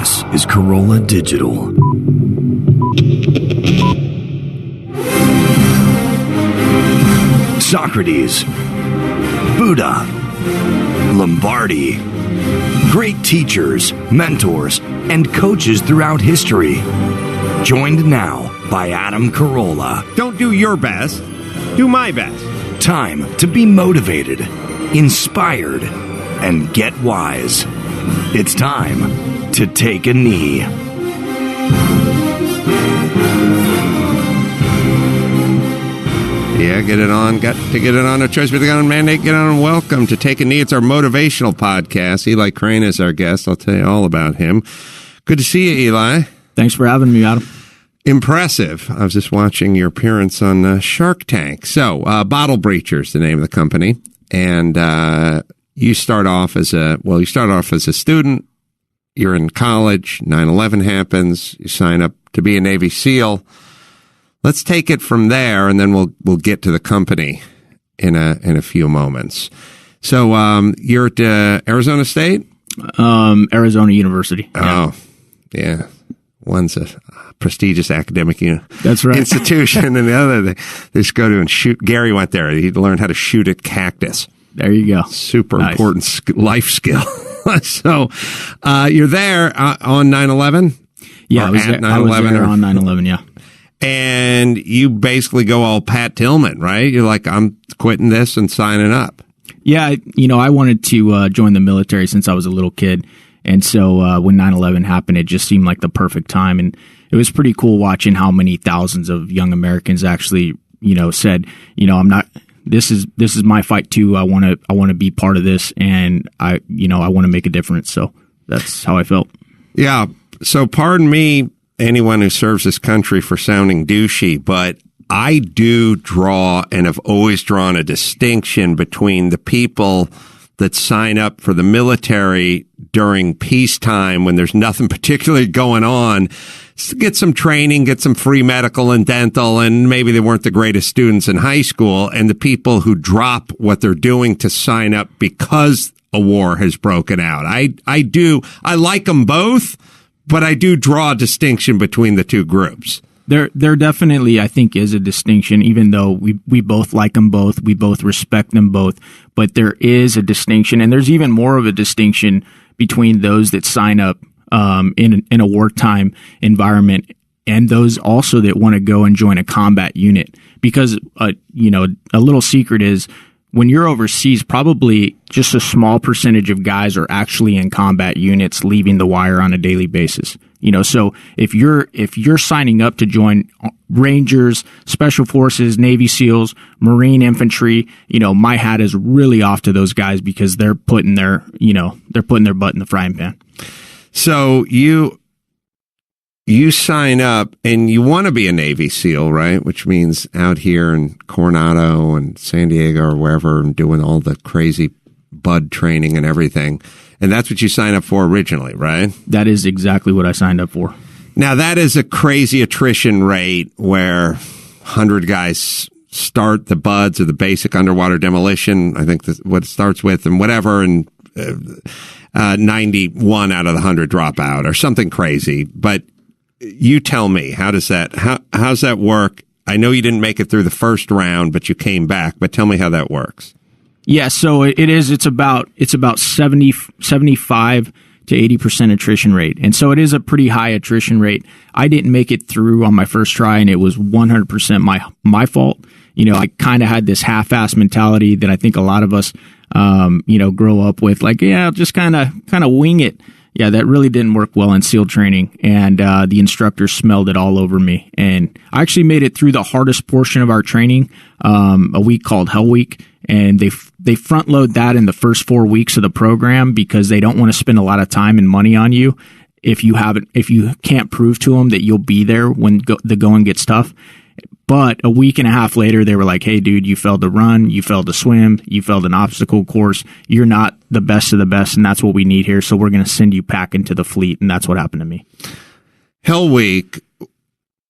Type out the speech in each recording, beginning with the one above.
This is Carolla Digital. Socrates, Buddha, Lombardi. Great teachers, mentors, and coaches throughout history. Joined now by Adam Carolla. Don't do your best, do my best. Time to be motivated, inspired, and get wise. It's time to take a knee. Yeah, get it on. Got to get it on. No choice but to get on. Mandate, get on. Welcome to Take a Knee. It's our motivational podcast. Eli Crane is our guest. I'll tell you all about him. Good to see you, Eli. Thanks for having me, Adam. Impressive. I was just watching your appearance on Shark Tank. So, Bottle Breachers, the name of the company. And you start off as a student. You're in college. 9/11 happens. You sign up to be a Navy SEAL. Let's take it from there, and then we'll get to the company in a few moments. So you're at Arizona State? Arizona University. Oh, yeah. One's a prestigious academic That's right. institution, and the other they just go to and shoot. Gary went there. He learned how to shoot at cactus. There you go. Super nice. Important life skill. So you're there on 9/11? Yeah, I was there on 9/11, yeah. And you basically go all Pat Tillman, right? You're like, I'm quitting this and signing up. Yeah, I wanted to join the military since I was a little kid. And so when 9/11 happened, it just seemed like the perfect time. And it was pretty cool watching how many thousands of young Americans actually, said, I'm not, this is my fight too. I want to be part of this, and I want to make a difference. So that's how I felt. Yeah. So pardon me, anyone who serves this country, for sounding douchey, but I do draw and have always drawn a distinction between the people that sign up for the military during peacetime when there's nothing particularly going on, get some training, get some free medical and dental, and maybe they weren't the greatest students in high school, and the people who drop what they're doing to sign up because a war has broken out. I like them both, but I do draw a distinction between the two groups. There definitely, I think, is a distinction, even though we both like them both, we both respect them both, but there is a distinction, and there's even more of a distinction between those that sign up in a wartime environment and those also that want to go and join a combat unit. Because, a little secret is, when you're overseas, probably just a small percentage of guys are actually in combat units leaving the wire on a daily basis. So if you're signing up to join Rangers, Special Forces, Navy SEALs, Marine Infantry, my hat is really off to those guys because they're putting their butt in the frying pan. So you sign up and you want to be a Navy SEAL, right? Which means out here in Coronado and San Diego or wherever and doing all the crazy bud training and everything. And that's what you signed up for originally, right? That is exactly what I signed up for. Now, that is a crazy attrition rate where 100 guys start the buds or the basic underwater demolition. I think that's what it starts with and whatever. And 91 out of the 100 drop out or something crazy. But you tell me, how's that work? I know you didn't make it through the first round, but you came back. But tell me how that works. Yeah, so it's about 75 to 80% attrition rate. And so it is a pretty high attrition rate. I didn't make it through on my first try, and it was 100% my fault. I kind of had this half-ass mentality that I think a lot of us grow up with, like, yeah, just kind of wing it. Yeah, that really didn't work well in SEAL training, and the instructor smelled it all over me. And I actually made it through the hardest portion of our training, a week called Hell Week, and they front load that in the first 4 weeks of the program because they don't want to spend a lot of time and money on you if you can't prove to them that you'll be there when the going gets tough. But a week and a half later, they were like, hey, dude, you failed to run, you failed to swim, you failed an obstacle course. You're not the best of the best, and that's what we need here. So we're going to send you back into the fleet. And that's what happened to me. Hell Week,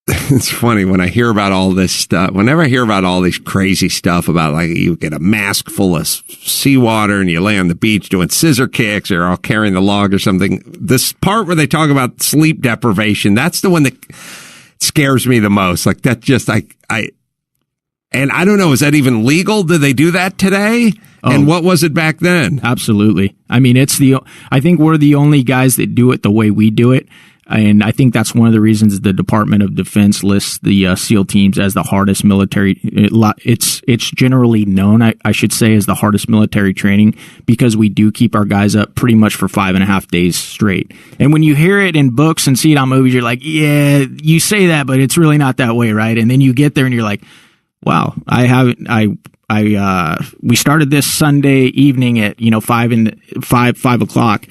it's funny when I hear about all this stuff. Whenever I hear about all these crazy stuff about like you get a mask full of seawater and you lay on the beach doing scissor kicks or all carrying the log or something. This part where they talk about sleep deprivation, that's the one that scares me the most. Like that just and I don't know, is that even legal? Do they do that today? Oh, and what was it back then? Absolutely. I mean, I think we're the only guys that do it the way we do it. And I think that's one of the reasons the Department of Defense lists the SEAL teams as the hardest military. It's generally known, I should say, as the hardest military training because we do keep our guys up pretty much for 5.5 days straight. And when you hear it in books and see it on movies, you're like, yeah, you say that, but it's really not that way, right? And then you get there and you're like, wow, we started this Sunday evening at 5 o'clock.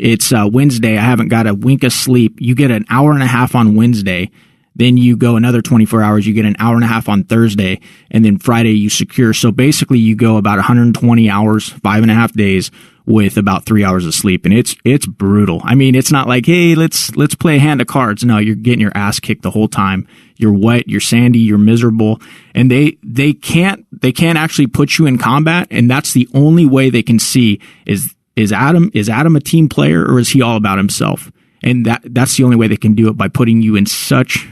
It's Wednesday. I haven't got a wink of sleep. You get an hour and a half on Wednesday. Then you go another 24 hours. You get an hour and a half on Thursday. And then Friday you secure. So basically you go about 120 hours, 5.5 days with about 3 hours of sleep. And it's brutal. I mean, it's not like, hey, let's play a hand of cards. No, you're getting your ass kicked the whole time. You're wet, you're sandy, you're miserable. And they can't actually put you in combat. And that's the only way they can see is Adam a team player or is he all about himself? And that's the only way they can do it, by putting you in such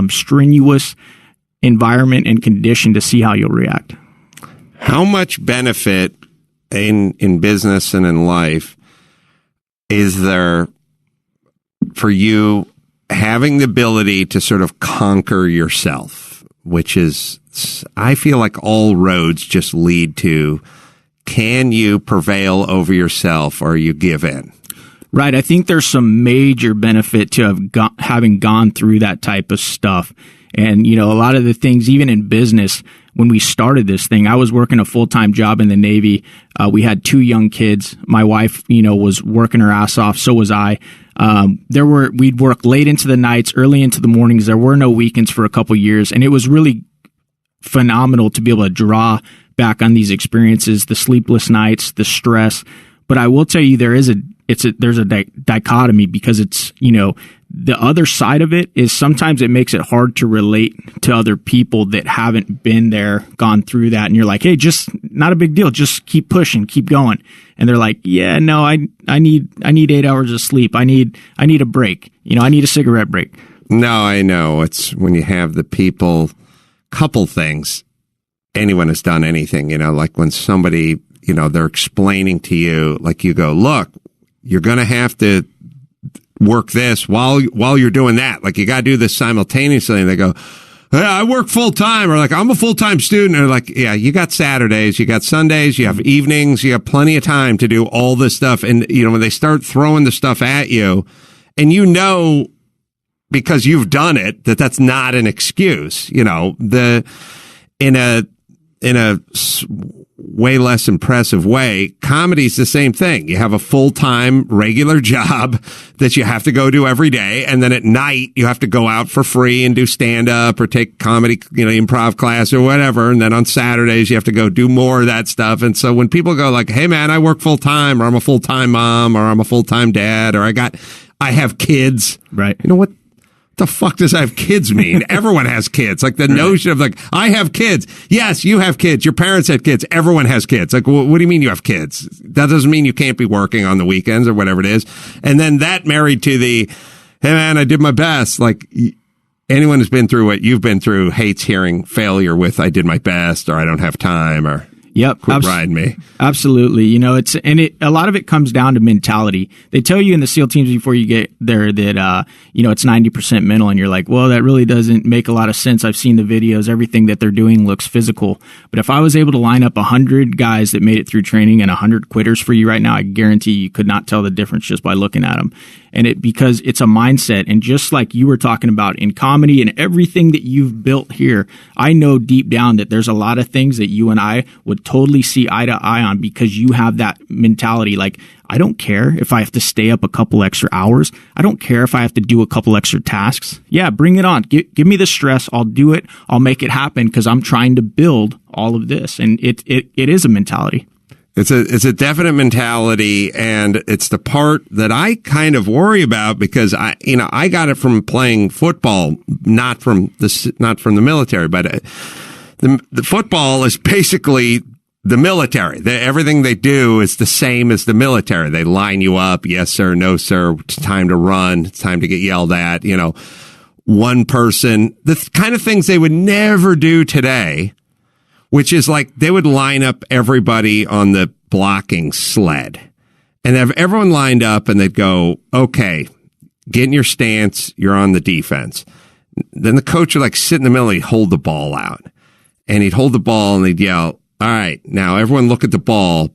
strenuous environment and condition to see how you'll react. How much benefit in business and in life is there for you having the ability to sort of conquer yourself, which is, I feel like all roads just lead to, can you prevail over yourself or you give in? Right. I think there's some major benefit to having gone through that type of stuff. And, a lot of the things, even in business, when we started this thing, I was working a full-time job in the Navy. We had 2 young kids. My wife, was working her ass off. So was I. We'd work late into the nights, early into the mornings. There were no weekends for a couple years. And it was really phenomenal to be able to draw back on these experiences, the sleepless nights, the stress. But I will tell you, there's a dichotomy, because it's, the other side of it is sometimes it makes it hard to relate to other people that haven't been there, gone through that. And you're like, hey, just not a big deal. Just keep pushing, keep going. And they're like, yeah, no, I need 8 hours of sleep. I need a break. I need a cigarette break. No, I know. It's when you have the people, couple things. Anyone has done anything, like when somebody, they're explaining to you, like you go, look, you're going to have to work this while you're doing that. Like you got to do this simultaneously. And they go, hey, I work full time, or like, I'm a full time student. Or like, yeah, you got Saturdays, you got Sundays, you have evenings, you have plenty of time to do all this stuff. And, when they start throwing the stuff at you, and because you've done it, that's not an excuse, in a way less impressive way, comedy's the same thing. You have a full-time regular job that you have to go to every day, and then at night you have to go out for free and do stand-up or take comedy, improv class or whatever, and then on Saturdays you have to go do more of that stuff. And so when people go like, hey man, I work full-time, or I'm a full-time mom, or I'm a full-time dad, or I have kids, right? You know what the fuck does I have kids mean? Everyone has kids. Like the notion of like, I have kids. Yes, you have kids. Your parents had kids. Everyone has kids. Like, what do you mean you have kids? That doesn't mean you can't be working on the weekends or whatever it is. And then that married to the, hey man, I did my best. Like anyone who's been through what you've been through hates hearing failure with, I did my best, or I don't have time, or yep, quit riding me. Absolutely. A lot of it comes down to mentality. They tell you in the SEAL teams before you get there that, it's 90% mental, and you're like, well, that really doesn't make a lot of sense. I've seen the videos. Everything that they're doing looks physical. But if I was able to line up 100 guys that made it through training and 100 quitters for you right now, I guarantee you could not tell the difference just by looking at them. And because it's a mindset. And just like you were talking about in comedy and everything that you've built here, I know deep down that there's a lot of things that you and I would totally see eye to eye on, because you have that mentality. Like, I don't care if I have to stay up a couple extra hours. I don't care if I have to do a couple extra tasks. Yeah, bring it on. Give me the stress. I'll do it. I'll make it happen, because I'm trying to build all of this. And it is a mentality. It's a definite mentality, and it's the part that I kind of worry about because I got it from playing football, not from the military, but the football is basically the military. Everything they do is the same as the military. They line you up. Yes, sir. No, sir. It's time to run. It's time to get yelled at. One person, the kind of things they would never do today, which is like they would line up everybody on the blocking sled and have everyone lined up and they'd go, okay, get in your stance. You're on the defense. Then the coach would like sit in the middle and he'd hold the ball out and he'd hold the ball and he'd yell, all right, now everyone look at the ball,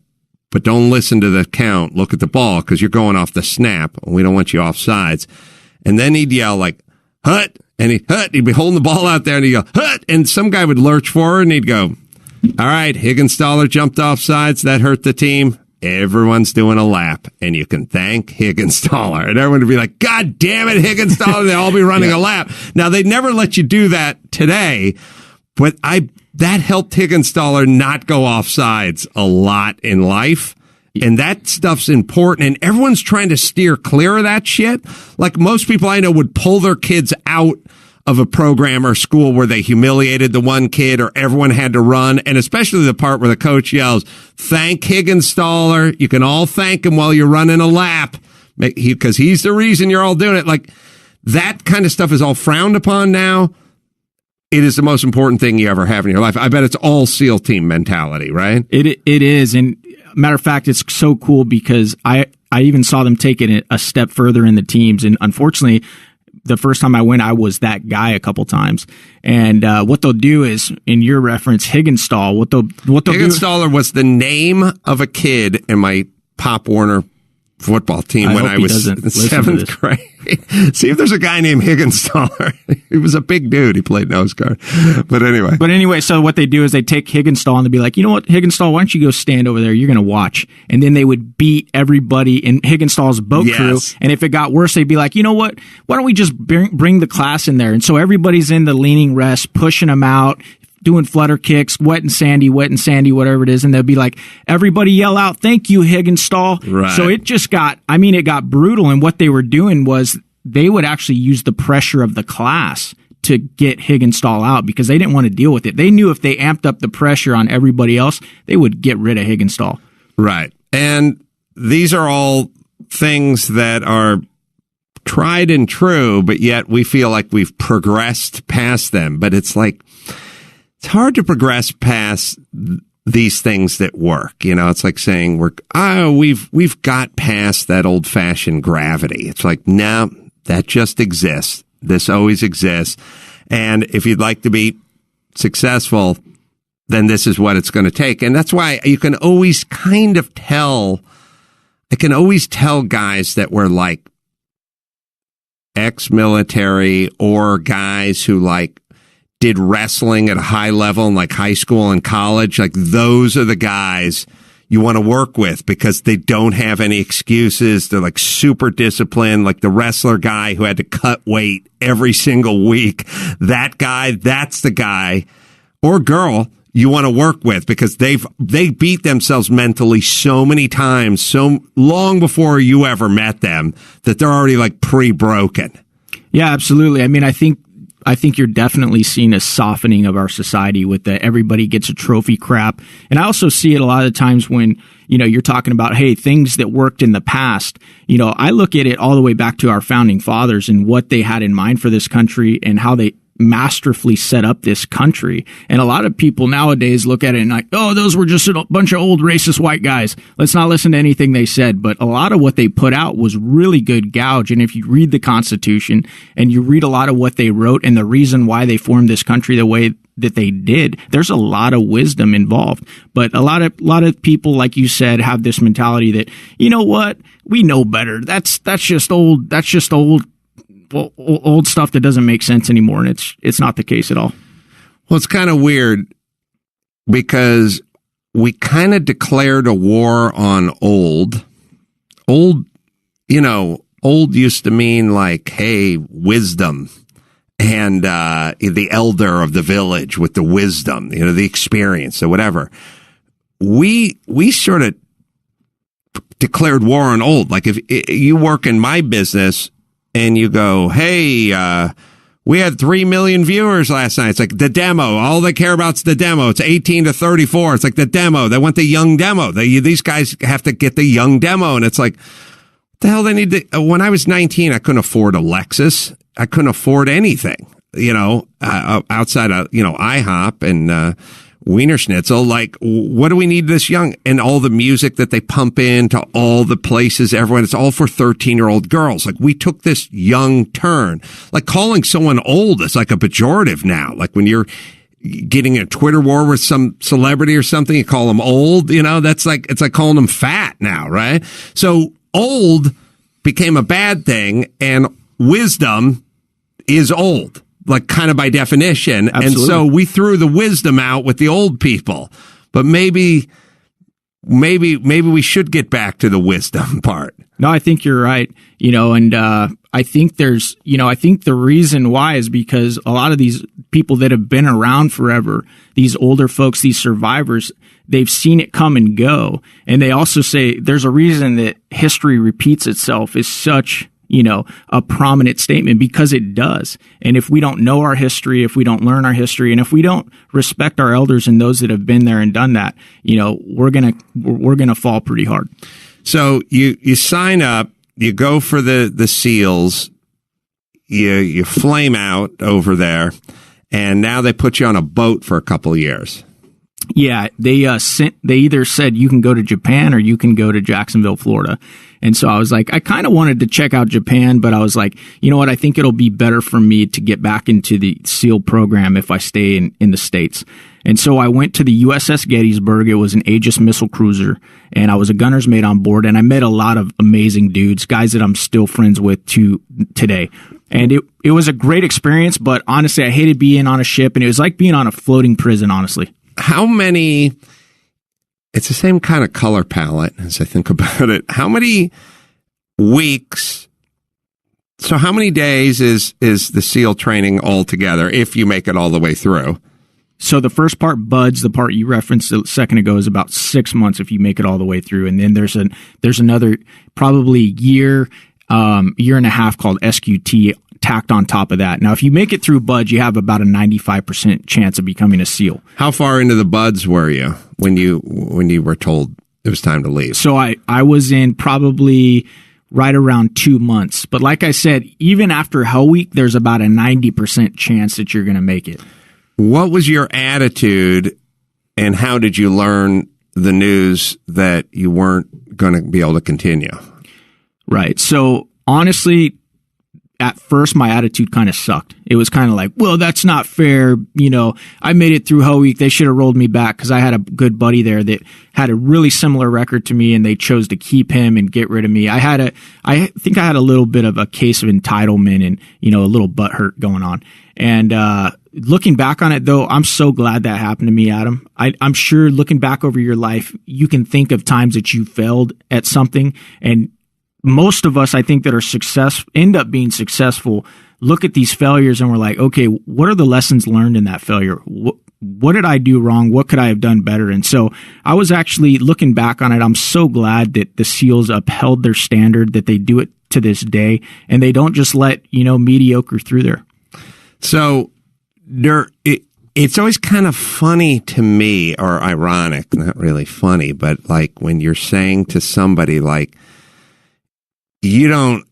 but don't listen to the count. Look at the ball because you're going off the snap. We don't want you off sides. And then he'd yell like, hut, and he'd be holding the ball out there and he'd go, hut, and some guy would lurch forward and he'd go, all right, Higginstaller jumped off sides. That hurt the team. Everyone's doing a lap, and you can thank Higginstaller. And everyone would be like, God damn it, Higginstaller. They'll all be running a lap. Now, they'd never let you do that today, but that helped Higginstaller not go off sides a lot in life. And that stuff's important. And everyone's trying to steer clear of that shit. Like most people I know would pull their kids out of a program or school where they humiliated the one kid or everyone had to run. And especially the part where the coach yells, thank Higginstaller. You can all thank him while you're running a lap because he's the reason you're all doing it. Like that kind of stuff is all frowned upon now. It is the most important thing you ever have in your life. I bet it's all SEAL team mentality, right? It is. And matter of fact, it's so cool because I even saw them take it a step further in the teams. And unfortunately, the first time I went, I was that guy a couple times. And what they'll do is, in your reference, Higginstall, what they'll Higginstaller was the name of a kid in my Pop Warner football team when I was in 7th grade. See if there's a guy named Higginstaller. He was a big dude. He played nose guard. But anyway. So what they do is they take Higginstall and they'd be like, you know what, Higginstall, why don't you go stand over there? You're going to watch. And then they would beat everybody in Higginstall's boat crew. And if it got worse, they'd be like, you know what, why don't we just bring the class in there? And so everybody's in the leaning rest, pushing them out, doing flutter kicks, wet and sandy, whatever it is. And they'll be like, everybody yell out, thank you, Higginstall. Right. So it just it got brutal. And what they were doing was they would actually use the pressure of the class to get Higginstall out because they didn't want to deal with it. They knew if they amped up the pressure on everybody else, they would get rid of Higginstall. Right. And these are all things that are tried and true, but yet we feel like we've progressed past them. But it's like, it's hard to progress past these things that work. It's like saying we've got past that old fashioned gravity. It's like, no, that just exists. This always exists. And if you'd like to be successful, then this is what it's going to take. And that's why you can always kind of tell. I can always tell guys that were like ex-military or guys who like did wrestling at a high level in like high school and college. Like those are the guys you want to work with because they don't have any excuses. They're like super disciplined, like the wrestler guy who had to cut weight every single week. That guy, that's the guy or girl you want to work with because they beat themselves mentally so many times, so long before you ever met them that they're already like pre-broken. Yeah, absolutely. I mean, I think you're definitely seeing a softening of our society with the everybody gets a trophy crap. And I also see it a lot of times when, you're talking about, hey, things that worked in the past. I look at it all the way back to our founding fathers and what they had in mind for this country and how they masterfully set up this country. And a lot of people nowadays look at it and like, oh, those were just a bunch of old racist white guys. Let's not listen to anything they said. But a lot of what they put out was really good gouge. And if you read the Constitution and you read a lot of what they wrote and the reason why they formed this country the way that they did, there's a lot of wisdom involved. But a lot of people, like you said, have this mentality that, you know what, we know better. That's just old. That's just old stuff that doesn't make sense anymore, and it's not the case at all. Well, it's kind of weird because we kind of declared a war on old. Old used to mean like, hey, wisdom and the elder of the village with the wisdom, the experience or whatever. we sort of declared war on old. Like if you work in my business and you go, hey, we had 3 million viewers last night. It's like the demo. All they care about is the demo. It's 18 to 34. It's like the demo. They want the young demo. These guys have to get the young demo. And it's like, what the hell they need to, when I was 19, I couldn't afford a Lexus. I couldn't afford anything, outside of, IHOP and, Wiener Schnitzel. Like, what do we need this young? And all the music that they pump into all the places, everyone, it's all for 13-year-old girls. Like, we took this young turn. Like, calling someone old is like a pejorative now. Like, when you're getting in a Twitter war with some celebrity or something, you call them old, that's like, it's like calling them fat now, right? So, old became a bad thing, and wisdom is old. Like kind of by definition. Absolutely. And so we threw the wisdom out with the old people, but maybe we should get back to the wisdom part. No, I think you're right. And I think I think the reason why is because a lot of these people that have been around forever, these older folks, these survivors, they've seen it come and go. And they also say there's a reason that history repeats itself is such a prominent statement, because it does. And if we don't know our history, if we don't learn our history, and if we don't respect our elders and those that have been there and done that, we're gonna fall pretty hard. So you sign up, you go for the SEALs, you flame out over there, and now they put you on a boat for a couple of years. Yeah, they either said you can go to Japan or you can go to Jacksonville, Florida. And so I was like, I kind of wanted to check out Japan, but I was like, you know what? I think it'll be better for me to get back into the SEAL program if I stay in the States. And so I went to the USS Gettysburg. It was an Aegis missile cruiser, and I was a gunner's mate on board. And I met a lot of amazing dudes, guys that I'm still friends with today. And it was a great experience, but honestly, I hated being on a ship, and it was like being on a floating prison, honestly. How many, it's the same kind of color palette as I think about it. How many weeks, so how many days is the SEAL training altogether if you make it all the way through? So the first part, BUDS, the part you referenced a second ago, is about 6 months if you make it all the way through. And then there's another probably year and a half called SQT tacked on top of that. Now, if you make it through BUDS, you have about a 95% chance of becoming a SEAL. How far into the BUDS were you when you were told it was time to leave? So I was in probably right around 2 months. But like I said, even after Hell Week, there's about a 90% chance that you're going to make it. What was your attitude, and how did you learn the news that you weren't going to be able to continue? Right. So honestly, at first, my attitude kind of sucked. It was kind of like, well, that's not fair. I made it through Hell Week. They should have rolled me back, because I had a good buddy there that had a really similar record to me, and they chose to keep him and get rid of me. I think I had a little bit of a case of entitlement and, a little butthurt going on. And looking back on it, though, I'm so glad that happened to me, Adam. I'm sure looking back over your life, you can think of times that you failed at something, and most of us, I think, that end up being successful, look at these failures and we're like, okay, what are the lessons learned in that failure? What did I do wrong? What could I have done better? And so I was actually looking back on it. I'm so glad that the SEALs upheld their standard, that they do it to this day, and they don't just let, mediocre through there. So it's always kind of funny to me, or ironic, not really funny, but like when you're saying to somebody like, you don't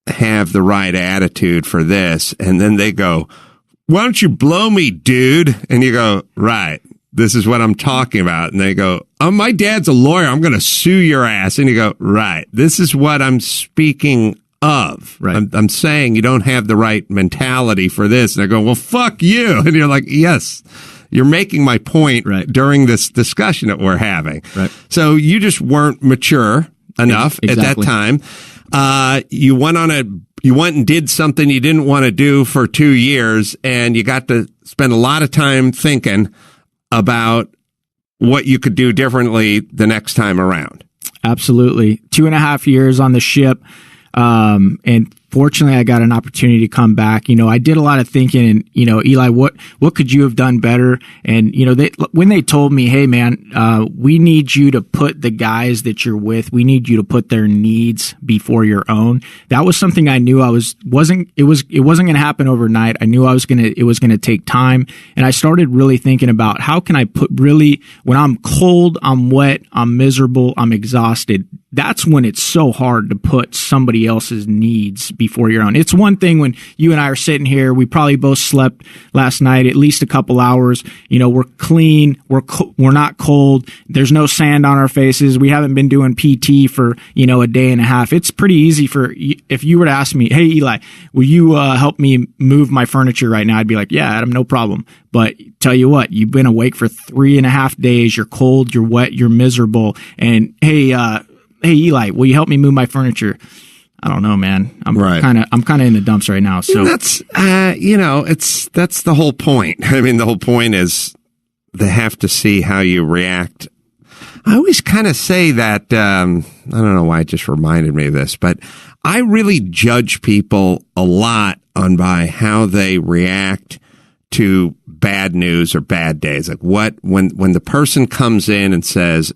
have the right attitude for this, and then they go, why don't you blow me, dude? And you go, right, this is what I'm talking about. And they go, oh, my dad's a lawyer, I'm going to sue your ass. And you go, right, this is what I'm speaking of. Right. I'm saying you don't have the right mentality for this. And they go, well, fuck you. And you're like, yes, you're making my point during this discussion that we're having. Right. So you just weren't mature enough at that time. You went and did something you didn't want to do for 2 years, and you got to spend a lot of time thinking about what you could do differently the next time around. Absolutely. 2.5 years on the ship. And fortunately, I got an opportunity to come back. I did a lot of thinking, and Eli, what could you have done better? And when they told me, hey man, we need you to put the guys that you're with, we need you to put their needs before your own. That was something I knew it wasn't going to happen overnight. I knew it was going to take time, and I started really thinking about how can I when I'm cold, I'm wet, I'm miserable, I'm exhausted. That's when it's so hard to put somebody else's needs before your own. It's one thing when you and I are sitting here, we probably both slept last night at least a couple hours. We're clean, we're not cold, there's no sand on our faces, we haven't been doing PT for, a day and a half. It's pretty easy if you were to ask me, hey Eli, will you help me move my furniture right now? I'd be like, yeah, Adam, no problem. But tell you what, you've been awake for 3.5 days, you're cold, you're wet, you're miserable, and hey Eli, will you help me move my furniture? I don't know, man. I'm kind of in the dumps right now. So that's that's the whole point. I mean, the whole point is they have to see how you react. I always kind of say that, I don't know why it just reminded me of this, but I really judge people a lot by how they react to bad news or bad days. Like when the person comes in and says,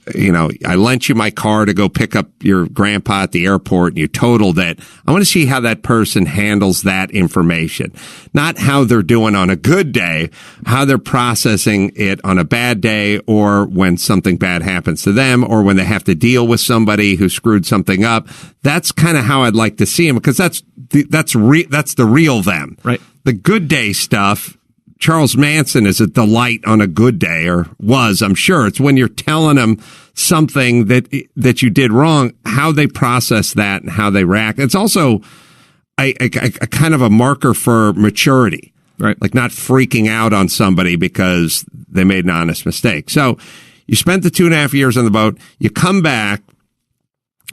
I lent you my car to go pick up your grandpa at the airport and you totaled it. I want to see how that person handles that information. Not how they're doing on a good day, how they're processing it on a bad day, or when something bad happens to them, or when they have to deal with somebody who screwed something up. That's kind of how I'd like to see them, because that's the real them. Right. The good day stuff, Charles Manson is a delight on a good day, or was, I'm sure. It's when you're telling them something that you did wrong, how they process that and how they react. It's also a kind of a marker for maturity, right? Like not freaking out on somebody because they made an honest mistake. So you spent the 2.5 years on the boat. You come back.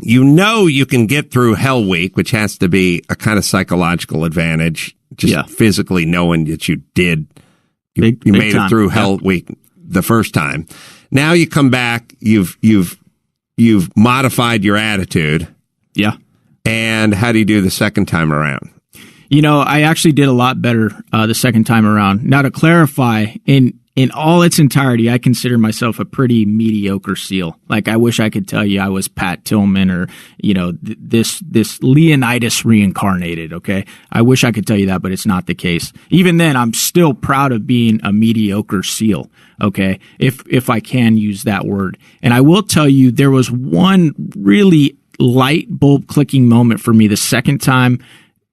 You can get through Hell Week, which has to be a kind of psychological advantage. Just physically knowing that you made it through Hell Week the first time. Now you come back, you've modified your attitude. Yeah. And how do you do the second time around? I actually did a lot better the second time around. Now to clarify, in all its entirety, I consider myself a pretty mediocre SEAL. Like, I wish I could tell you I was Pat Tillman or, this Leonidas reincarnated, okay? I wish I could tell you that, but it's not the case. Even then, I'm still proud of being a mediocre SEAL, okay? If I can use that word. And I will tell you, there was one really light bulb clicking moment for me the second time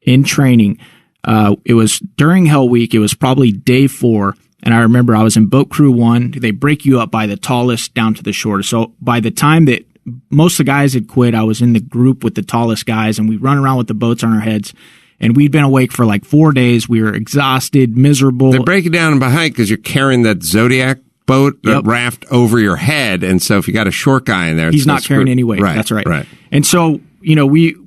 in training. It was during Hell Week. It was probably day 4. And I remember I was in boat crew 1. They break you up by the tallest down to the shortest. So by the time that most of the guys had quit, I was in the group with the tallest guys, and we run around with the boats on our heads. And we'd been awake for like 4 days. We were exhausted, miserable. They break you down behind because you're carrying that Zodiac boat, raft over your head. And so if you got a short guy in there, he's not carrying any weight. Right, that's right. Right. And so, we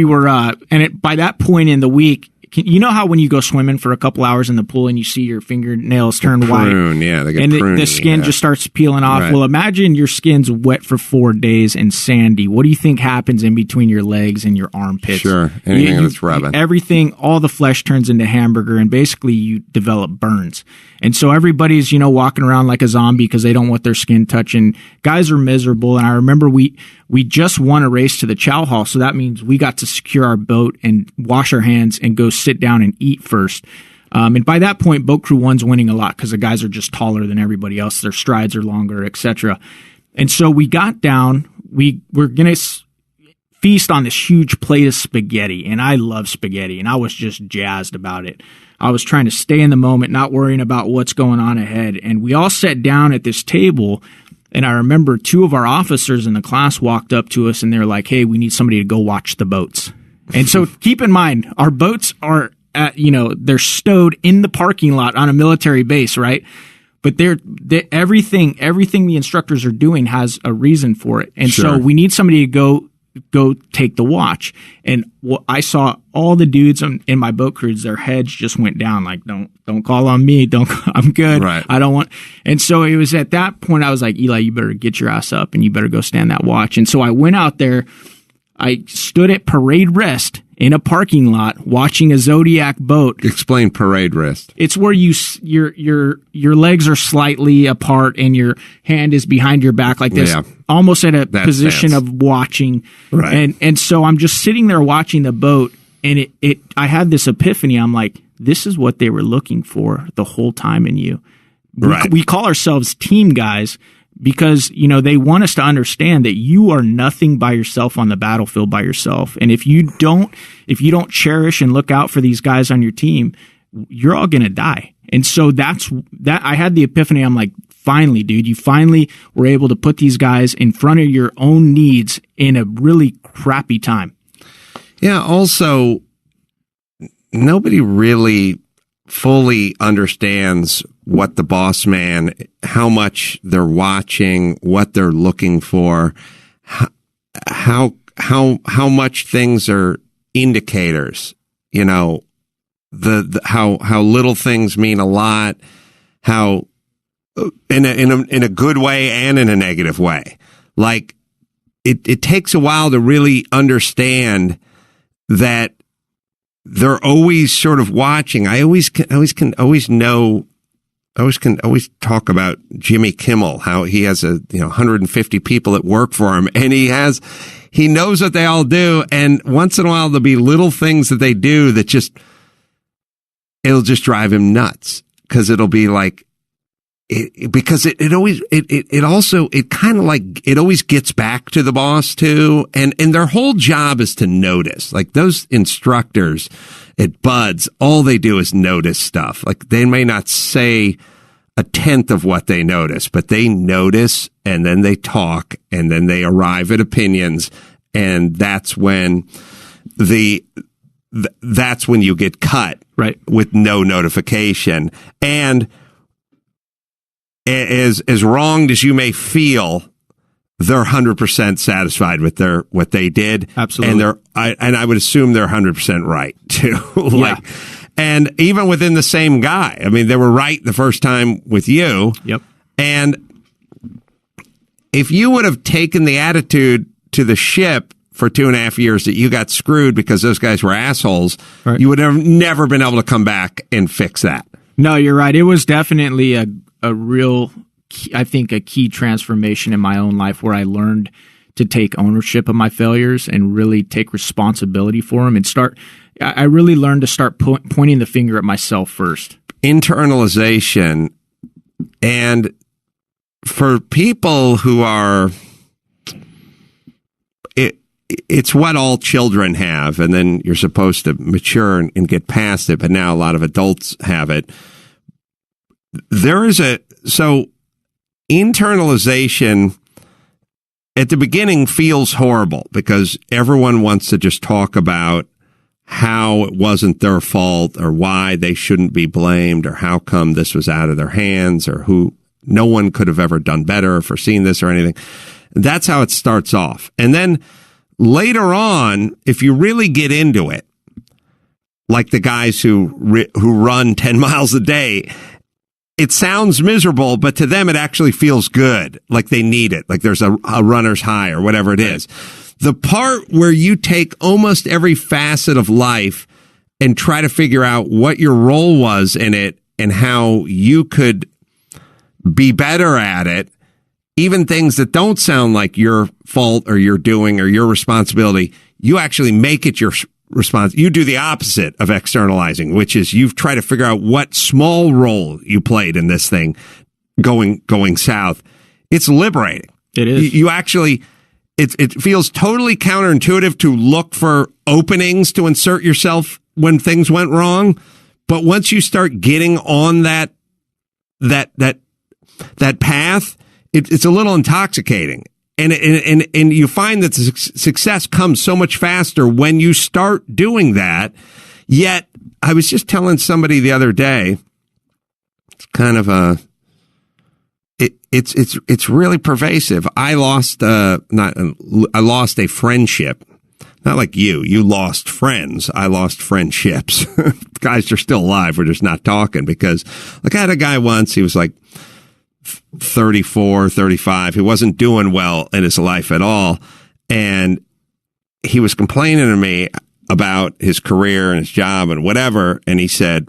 were, by that point in the week, you know how when you go swimming for a couple hours in the pool and you see your fingernails turn white? Yeah, they get and pruny, the skin just starts peeling off. Right. Well, imagine your skin's wet for 4 days and sandy. What do you think happens in between your legs and your armpits? Sure, anything that's rubbing. Everything, all the flesh turns into hamburger, and basically you develop burns. And so everybody's, walking around like a zombie because they don't want their skin touching. Guys are miserable. And I remember we just won a race to the chow hall. So that means we got to secure our boat and wash our hands and go sit down and eat first. And by that point, boat crew 1's winning a lot because the guys are just taller than everybody else. Their strides are longer, etc. And so we got down. We were going to feast on this huge plate of spaghetti. And I love spaghetti. And I was just jazzed about it. I was trying to stay in the moment, not worrying about what's going on ahead. And we all sat down at this table. And I remember 2 of our officers in the class walked up to us and they're like, hey, we need somebody to go watch the boats. And so keep in mind, our boats are they're stowed in the parking lot on a military base, right? But everything the instructors are doing has a reason for it. And so we need somebody to go take the watch. And I saw all the dudes in my boat crews, their heads just went down like, don't call on me. I'm good. Right. I don't want. And so it was at that point I was like, Eli, you better get your ass up and you better go stand that watch. And so I went out there. I stood at parade rest in a parking lot watching a Zodiac boat. Explain parade rest. It's where your legs are slightly apart and your hand is behind your back like this, almost at a position of watching. Right. And so I'm just sitting there watching the boat, and I had this epiphany. I'm like, this is what they were looking for the whole time in you. We call ourselves team guys because, they want us to understand that you are nothing by yourself on the battlefield by yourself. And if you don't cherish and look out for these guys on your team, you're all going to die. And so that I had the epiphany. I'm like, finally, dude, you finally were able to put these guys in front of your own needs in a really crappy time. Yeah. Also, nobody really fully understands what the boss man, how much they're watching, what they're looking for, how much things are indicators, how little things mean a lot, how in a good way and in a negative way. Like it takes a while to really understand that they're always sort of watching. I always talk about Jimmy Kimmel, how he has 150 people that work for him, and he knows what they all do. And once in a while, there'll be little things that they do that it'll just drive him nuts. Cause it'll be like, it always gets back to the boss too. And their whole job is to notice. Like those instructors at Buds, all they do is notice stuff. Like they may not say a tenth of what they notice, but they notice and then they talk and then they arrive at opinions. And that's when that's when you get cut, right, with no notification. And as wronged as you may feel, they're 100% satisfied with what they did. Absolutely. And I would assume they're 100% right too. Yeah. And even within the same guy, I mean, they were right the first time with you. Yep. And if you would have taken the attitude to the ship for 2.5 years that you got screwed because those guys were assholes, right, you would have never been able to come back and fix that. No, you're right. It was definitely a real, I think, a key transformation in my own life where I learned to take ownership of my failures and really take responsibility for them and I really learned to start pointing the finger at myself first. Internalization. And for people who are, it's what all children have, and then you're supposed to mature and get past it, but now a lot of adults have it. So internalization at the beginning feels horrible because everyone wants to just talk about how it wasn't their fault or why they shouldn't be blamed or how come this was out of their hands or who no one could have ever done better or foreseen this or anything. That's how it starts off. And then later on, if you really get into it, like the guys who run 10 miles a day, it sounds miserable, but to them it actually feels good, like they need it, like there's a runner's high or whatever it is. The part where you take almost every facet of life and try to figure out what your role was in it and how you could be better at it, even things that don't sound like your fault or your doing or your responsibility, you actually make it your response. You do the opposite of externalizing, which is you've tried to figure out what small role you played in this thing going south. It's liberating. It is. You actually, it feels totally counterintuitive to look for openings to insert yourself when things went wrong. But once you start getting on that path, it's a little intoxicating. And you find that the success comes so much faster when you start doing that. Yet, I was just telling somebody the other day, it's kind of it's really pervasive. I lost a friendship. Not like you lost friends. I lost friendships. Guys are still alive. We're just not talking because, like, I had a guy once. He was like 34, 35. He wasn't doing well in his life at all. And he was complaining to me about his career and his job and whatever. And he said,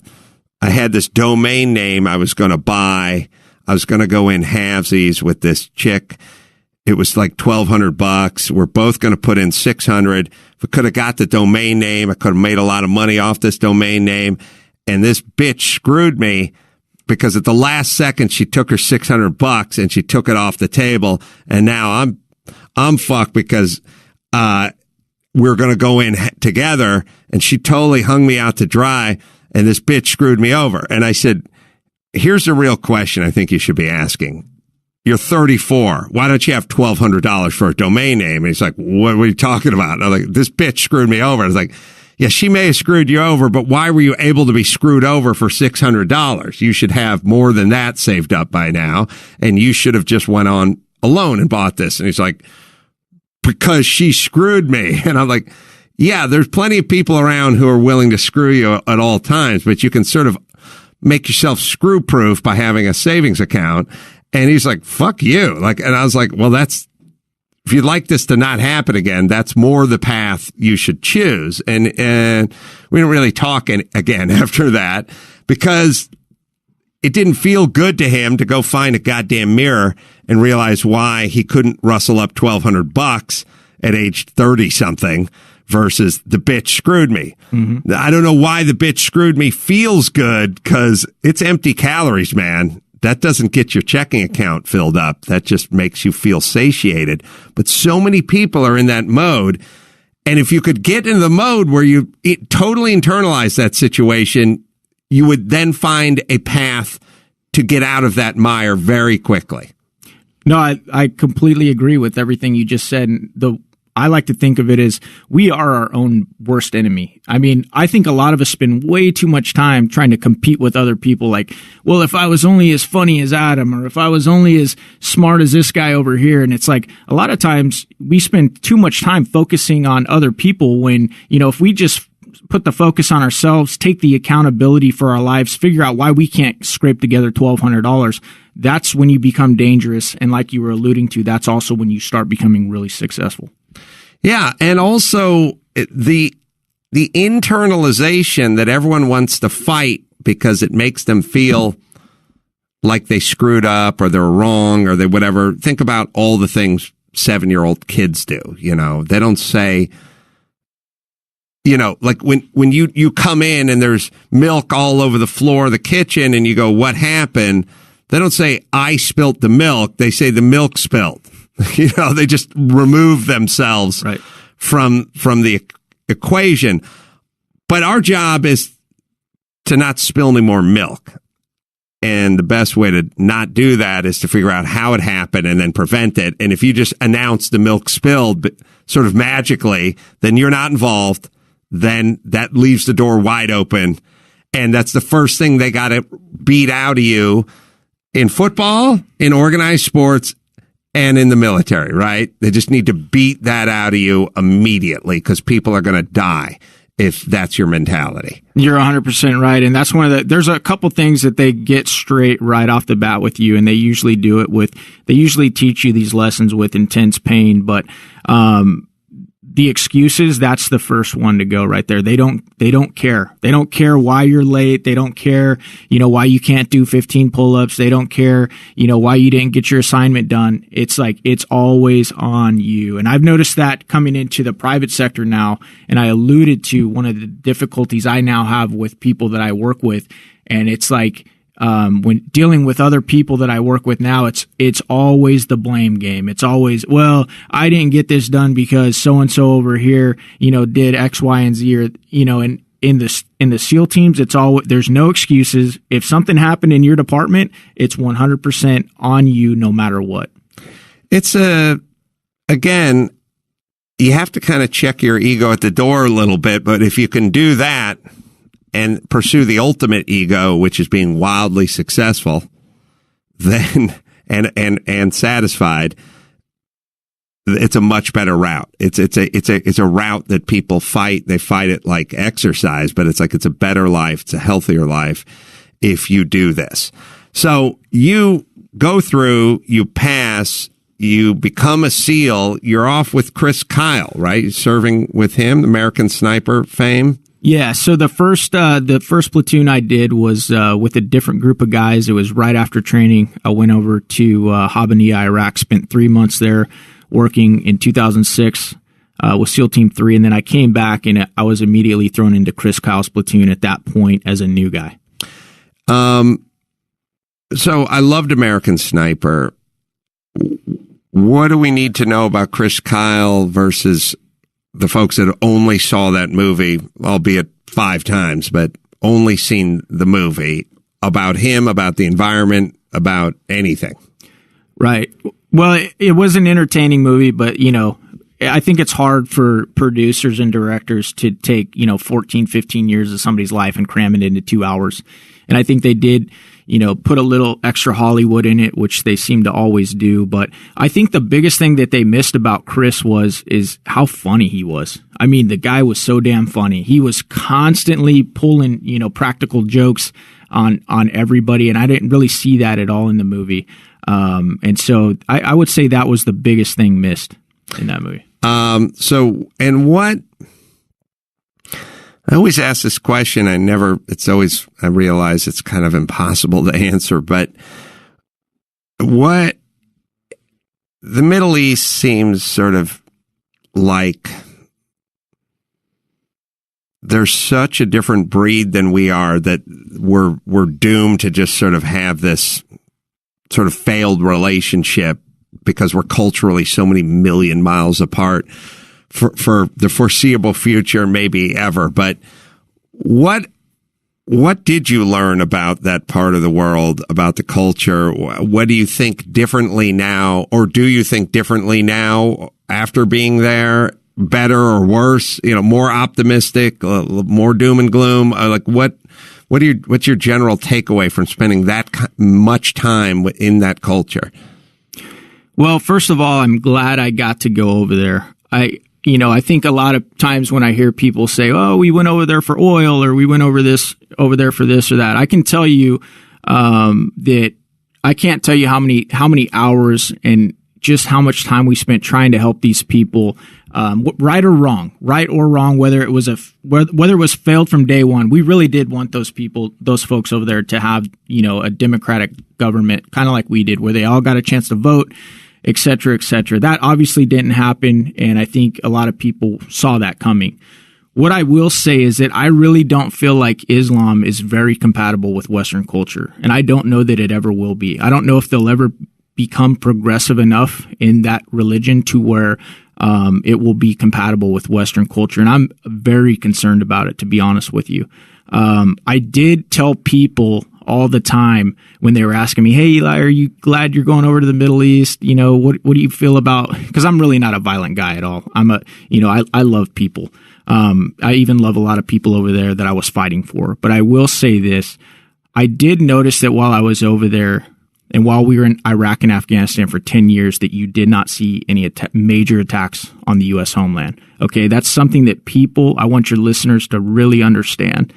I had this domain name I was going to buy. I was going to go in halvesies with this chick. It was like $1,200. We're both going to put in $600. If we could have got the domain name, I could have made a lot of money off this domain name. And this bitch screwed me because at the last second she took her $600 and she took it off the table. And now I'm fucked because we're going to go in together, and she totally hung me out to dry, and this bitch screwed me over. And I said, here's the real question I think you should be asking. You're 34. Why don't you have $1,200 for a domain name? And he's like, what are you talking about? And I'm like, this bitch screwed me over. I was like, yeah, she may have screwed you over, but why were you able to be screwed over for $600? You should have more than that saved up by now, and you should have just went on alone and bought this. And he's like, because she screwed me. And I'm like, yeah, there's plenty of people around who are willing to screw you at all times, but you can sort of make yourself screw proof by having a savings account. And he's like, fuck you. Like, and I was like, well, if you'd like this to not happen again, that's more the path you should choose. And we didn't really talk again after that because it didn't feel good to him to go find a goddamn mirror and realize why he couldn't rustle up $1,200 at age 30 something versus the bitch screwed me. Mm-hmm. I don't know why the bitch screwed me feels good because it's empty calories, man. That doesn't get your checking account filled up. That just makes you feel satiated. But so many people are in that mode. And if you could get into the mode where you totally internalize that situation, you would then find a path to get out of that mire very quickly. No, I completely agree with everything you just said. I like to think of it as we are our own worst enemy. I mean, I think a lot of us spend way too much time trying to compete with other people. Like, well, if I was only as funny as Adam, or if I was only as smart as this guy over here. And it's like a lot of times we spend too much time focusing on other people when, if we just put the focus on ourselves, take the accountability for our lives, figure out why we can't scrape together $1,200. That's when you become dangerous. And like you were alluding to, that's also when you start becoming really successful. Yeah. And also the internalization that everyone wants to fight because it makes them feel like they screwed up or they're wrong or they whatever. Think about all the things 7-year-old kids do. They don't say, like when you come in and there's milk all over the floor of the kitchen and you go, what happened? They don't say, I spilt the milk. They say the milk spilled. They just remove themselves right from the equation. But our job is to not spill any more milk. And the best way to not do that is to figure out how it happened and then prevent it. And if you just announce the milk spilled sort of magically, then you're not involved. Then that leaves the door wide open. And that's the first thing they got to beat out of you in football, in organized sports, and in the military, right? They just need to beat that out of you immediately because people are going to die if that's your mentality. You're 100% right. And that's there's a couple things that they get straight right off the bat with you. And they usually do it they usually teach you these lessons with intense pain. But, the excuses, that's the first one to go right there. They don't care. They don't care why you're late. They don't care, why you can't do 15 pull-ups. They don't care, why you didn't get your assignment done. It's like, it's always on you. And I've noticed that coming into the private sector now. And I alluded to one of the difficulties I now have with people that I work with. And it's like, when dealing with other people that I work with now, it's always the blame game. It's always, well, I didn't get this done because so-and-so over here, did X, Y, and Z, or, and in the SEAL teams, there's no excuses. If something happened in your department, it's 100% on you no matter what. It's again, you have to kind of check your ego at the door a little bit, but if you can do that, and pursue the ultimate ego, which is being wildly successful, then and satisfied, it's a much better route. It's a route that people fight. They fight it like exercise, but it's a better life. It's a healthier life if you do this. So you go through, you pass, you become a SEAL. You're off with Chris Kyle, right? Serving with him, American Sniper fame. Yeah, so the first platoon I did was with a different group of guys. It was right after training. I went over to Habaniya, Iraq, spent 3 months there working in 2006 with SEAL Team 3, and then I came back and I was immediately thrown into Chris Kyle's platoon at that point as a new guy. So I loved American Sniper. What do we need to know about Chris Kyle versus the folks that only saw that movie, albeit 5 times, but only seen the movie, about him, about the environment, about anything? Right. Well, it was an entertaining movie, but, I think it's hard for producers and directors to take, 14, 15 years of somebody's life and cram it into 2 hours. And I think they did, put a little extra Hollywood in it, which they seem to always do. But I think the biggest thing that they missed about Chris is how funny he was. I mean, the guy was so damn funny. He was constantly pulling, practical jokes on everybody. And I didn't really see that at all in the movie. And so I would say that was the biggest thing missed in that movie. I always ask this question. I realize it's kind of impossible to answer, but the Middle East seems sort of like there's such a different breed than we are that we're doomed to just sort of have this sort of failed relationship because we're culturally so many million miles apart for the foreseeable future, maybe ever. But what did you learn about that part of the world, about the culture? What do you think differently now, or do you think differently now after being there? Better or worse? More optimistic, more doom and gloom? What's your general takeaway from spending that much time in that culture? Well, first of all, I'm glad I got to go over there. I think a lot of times when I hear people say, "Oh, we went over there for oil," or "We went over there for this or that," I can tell you that I can't tell you how many hours and just how much time we spent trying to help these people, right or wrong, whether it was failed from day one. We really did want those folks over there to have a democratic government, kind of like we did, where they all got a chance to vote, et cetera, et cetera. That obviously didn't happen, and I think a lot of people saw that coming. What I will say is that I really don't feel like Islam is very compatible with Western culture, and I don't know that it ever will be. I don't know if they'll ever become progressive enough in that religion to where it will be compatible with Western culture, and I'm very concerned about it, to be honest with you. I did tell people all the time when they were asking me, "Hey, Eli, are you glad you're going over to the Middle East? What do you feel about?" Because I'm really not a violent guy at all. I love people. I even love a lot of people over there that I was fighting for. But I will say this: I did notice that while I was over there, and while we were in Iraq and Afghanistan for 10 years, that you did not see any major attacks on the U.S. homeland. Okay, that's something that I want your listeners to really understand.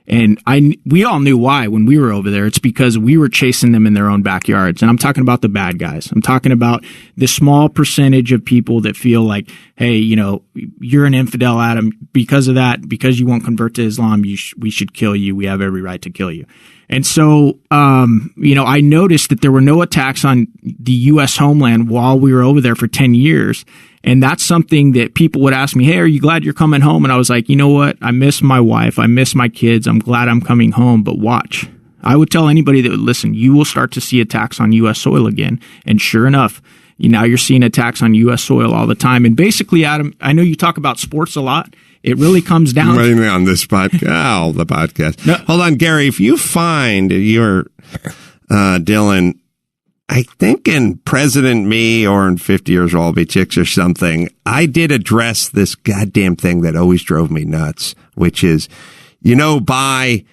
And we all knew why when we were over there. It's because we were chasing them in their own backyards. And I'm talking about the bad guys. I'm talking about the small percentage of people that feel like, hey, you're an infidel, Adam. Because of that, because you won't convert to Islam, we should kill you. We have every right to kill you. And so, I noticed that there were no attacks on the U.S. homeland while we were over there for 10 years. And that's something that people would ask me, "Hey, are you glad you're coming home?" And I was like, you know what? I miss my wife. I miss my kids. I'm glad I'm coming home. But watch. I would tell anybody that would listen, you will start to see attacks on U.S. soil again. And sure enough, now you're seeing attacks on U.S. soil all the time. And basically, Adam, I know you talk about sports a lot. It really comes down to on this podcast. The podcast. No. Hold on, Gary. If you find Dylan, I think in President Me or in 50 Years Old Be Chicks or something, I did address this goddamn thing that always drove me nuts, which is, by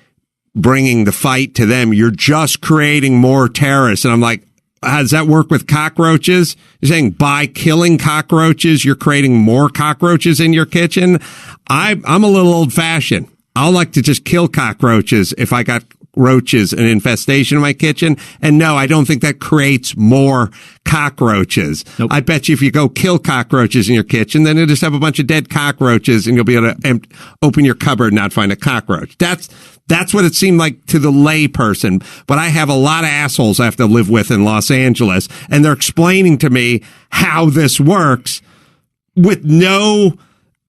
bringing the fight to them, you're just creating more terrorists. And I'm like, how does that work with cockroaches? You're saying by killing cockroaches, you're creating more cockroaches in your kitchen? I'm a little old fashioned. I'll like to just kill cockroaches if I got cockroaches, an infestation in my kitchen. And no, I don't think that creates more cockroaches. Nope. I bet you if you go kill cockroaches in your kitchen, then you'll just have a bunch of dead cockroaches and you'll be able to open your cupboard and not find a cockroach. That's what it seemed like to the lay person. But I have a lot of assholes I have to live with in Los Angeles, and they're explaining to me how this works with no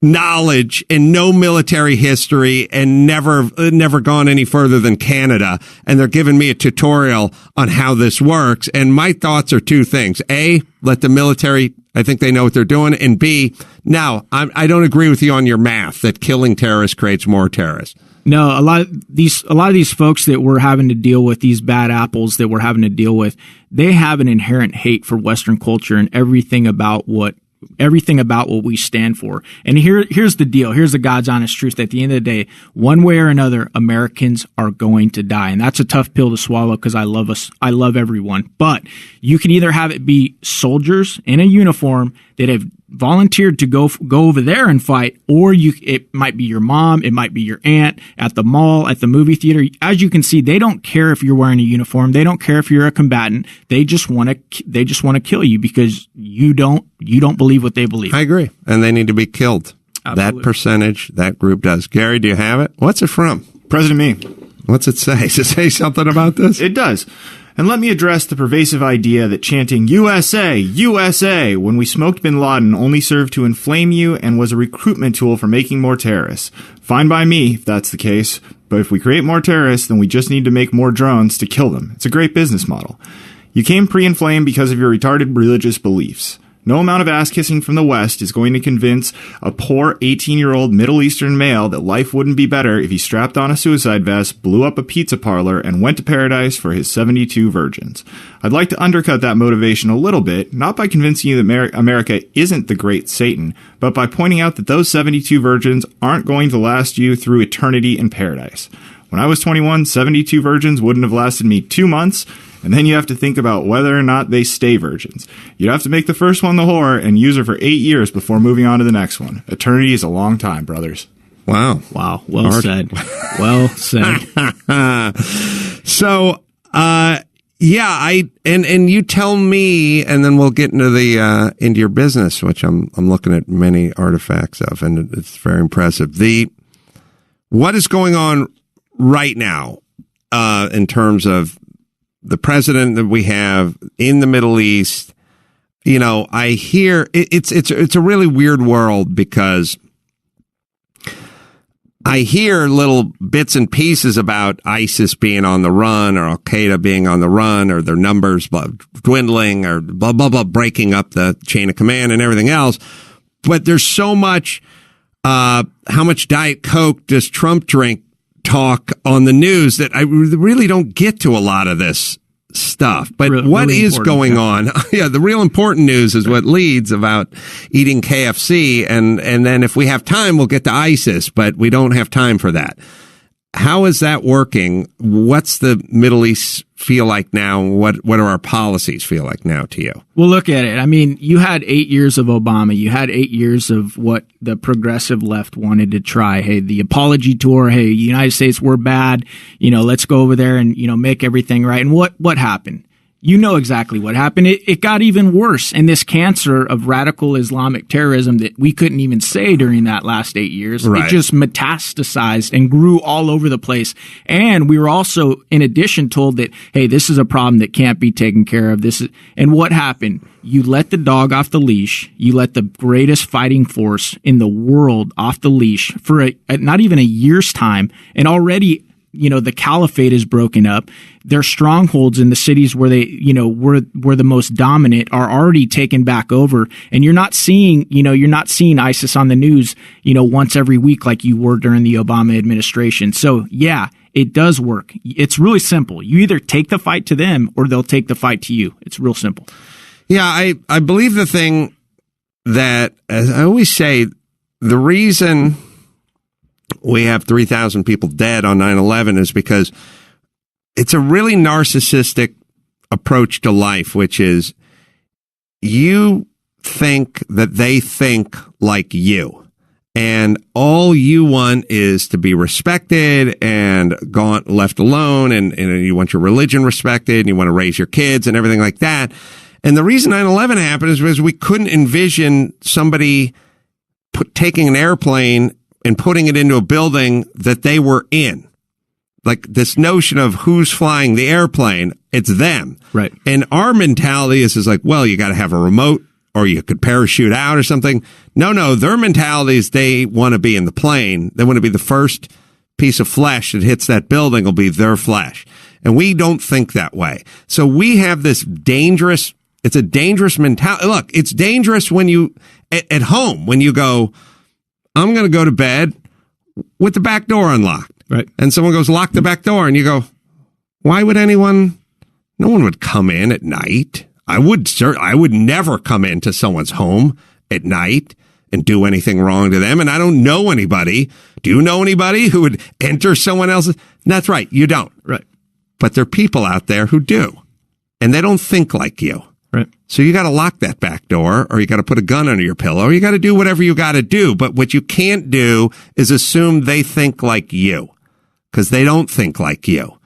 knowledge and no military history and never gone any further than Canada. And they're giving me a tutorial on how this works. And my thoughts are two things. A, let the military, I think they know what they're doing. And B, no, I don't agree with you on your math that killing terrorists creates more terrorists. No, a lot of these folks that we're having to deal with, these bad apples that we're having to deal with, they have an inherent hate for Western culture and everything about what we stand for. And here's the deal. Here's the God's honest truth. At the end of the day, one way or another, Americans are going to die. And that's a tough pill to swallow because I love everyone. But you can either have it be soldiers in a uniform that have volunteered to go over there and fight, or it might be your mom, it might be your aunt at the mall, at the movie theater. As you can see, they don't care if you're wearing a uniform. They don't care if you're a combatant. They just want to kill you because you don't believe what they believe. I agree. And they need to be killed. Absolutely. That percentage, that group does. Gary, do you have it? What's it from? President Me. What's it say? Does it say something about this? It does. And let me address the pervasive idea that chanting USA, USA when we smoked bin Laden only served to inflame you and was a recruitment tool for making more terrorists. Fine by me, if that's the case. But if we create more terrorists, then we just need to make more drones to kill them. It's a great business model. You came pre-inflamed because of your retarded religious beliefs. No amount of ass-kissing from the West is going to convince a poor 18-year-old Middle Eastern male that life wouldn't be better if he strapped on a suicide vest, blew up a pizza parlor, and went to paradise for his 72 virgins. I'd like to undercut that motivation a little bit, not by convincing you that America isn't the great Satan, but by pointing out that those 72 virgins aren't going to last you through eternity in paradise. When I was 21, 72 virgins wouldn't have lasted me 2 months, and then you have to think about whether or not they stay virgins. You'd have to make the first one the whore and use her for 8 years before moving on to the next one. Eternity is a long time, brothers. Wow. Well said. Well said. So, yeah, and you tell me, and then we'll get into your business, which I'm looking at many artifacts of, and it's very impressive. What is going on right now, in terms of the president that we have in the Middle East? You know, I hear it's a really weird world because I hear little bits and pieces about ISIS being on the run or Al Qaeda being on the run or their numbers dwindling or blah, blah, blah, breaking up the chain of command and everything else. But there's so much, how much Diet Coke does Trump drink talk on the news that I really don't get to a lot of this stuff. But what really is going on? Yeah, the real important news is what leads about eating KFC. And then if we have time, we'll get to ISIS, but we don't have time for that. How is that working? What's the Middle East feel like now? What do our policies feel like now to you? Well, look at it. I mean, you had 8 years of Obama. You had 8 years of what the progressive left wanted to try. Hey, the apology tour. Hey, United States, we're bad. You know, let's go over there and, you know, make everything right. And what happened? You know exactly what happened. It got even worse. And this cancer of radical Islamic terrorism that we couldn't even say during that last 8 years, right, it just metastasized and grew all over the place. And we were also, in addition, told that, hey, this is a problem that can't be taken care of. And what happened? You let the dog off the leash. You let the greatest fighting force in the world off the leash for not even a year's time. And already, you know, the caliphate is broken up. Their strongholds in the cities where they, you know, were the most dominant are already taken back over. And you're not seeing ISIS on the news, you know, once every week like you were during the Obama administration. So yeah, it does work. It's really simple. You either take the fight to them or they'll take the fight to you. It's real simple. Yeah, I believe the thing that, as I always say, the reason we have 3,000 people dead on 9/11 is because it's a really narcissistic approach to life, which is you think that they think like you. and all you want is to be respected and left alone, and you want your religion respected, and you want to raise your kids and everything like that. And the reason 9/11 happened is because we couldn't envision somebody taking an airplane and putting it into a building that they were in. Like this notion of who's flying the airplane, it's them. Right. And our mentality is like, well, you got to have a remote or you could parachute out or something. No, their mentality is they want to be in the plane. They want to be the first piece of flesh that hits that building will be their flesh. And we don't think that way. So we have it's a dangerous mentality. Look, it's dangerous when you, at home, when you go, I'm going to go to bed with the back door unlocked. Right. And someone goes, lock the back door. And you go, why would no one would come in at night. I would never come into someone's home at night and do anything wrong to them. And I don't know anybody. Do you know anybody who would enter someone else's? That's right. You don't. Right. But there are people out there who do. And they don't think like you. Right. So you got to lock that back door, or you got to put a gun under your pillow, or you got to do whatever you got to do. But what you can't do is assume they think like you, because they don't think like you.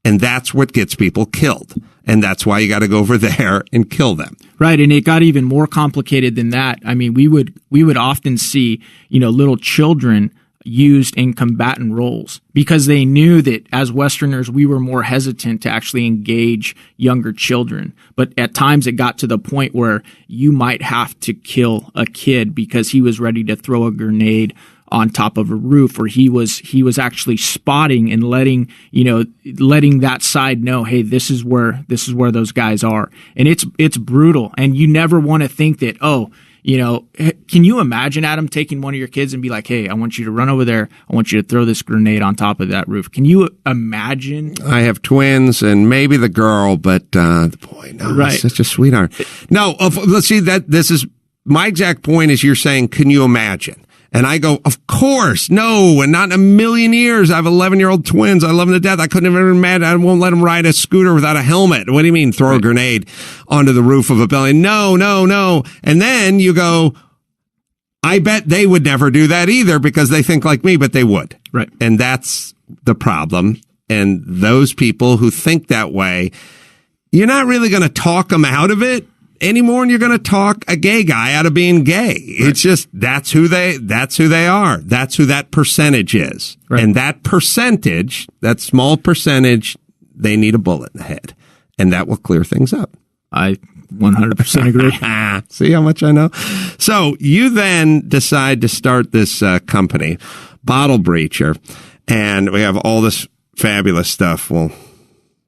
And that's what gets people killed. And that's why you got to go over there and kill them. Right. And it got even more complicated than that. I mean, we would often see, little children used in combatant roles because they knew that as Westerners, we were more hesitant to actually engage younger children. But at times it got to the point where you might have to kill a kid because he was ready to throw a grenade on top of a roof, or he was actually spotting and letting that side know, hey, this is where those guys are. And it's brutal. And you never want to think that, can you imagine, Adam, taking one of your kids and be like, hey, I want you to run over there. I want you to throw this grenade on top of that roof. Can you imagine? I have twins and maybe the girl, but the boy, no, right. He's such a sweetheart. No, let's see that this is my exact point is you're saying, can you imagine? And I go, of course, no, and not in a million years. I have 11-year-old twins. I love them to death. I couldn't even imagine. I won't let them ride a scooter without a helmet. What do you mean, throw a grenade onto the roof of a building? No. And then you go, I bet they would never do that either because they think like me, but they would. Right. And that's the problem. And those people who think that way, you're not really going to talk them out of it anymore, and you're going to talk a gay guy out of being gay. Right. It's just that's who they are. That's who that percentage is. Right. And that percentage, that small percentage, they need a bullet in the head, and that will clear things up. I 100% agree. See how much I know? So you then decide to start this company, Bottle Breacher, and we have all this fabulous stuff. We'll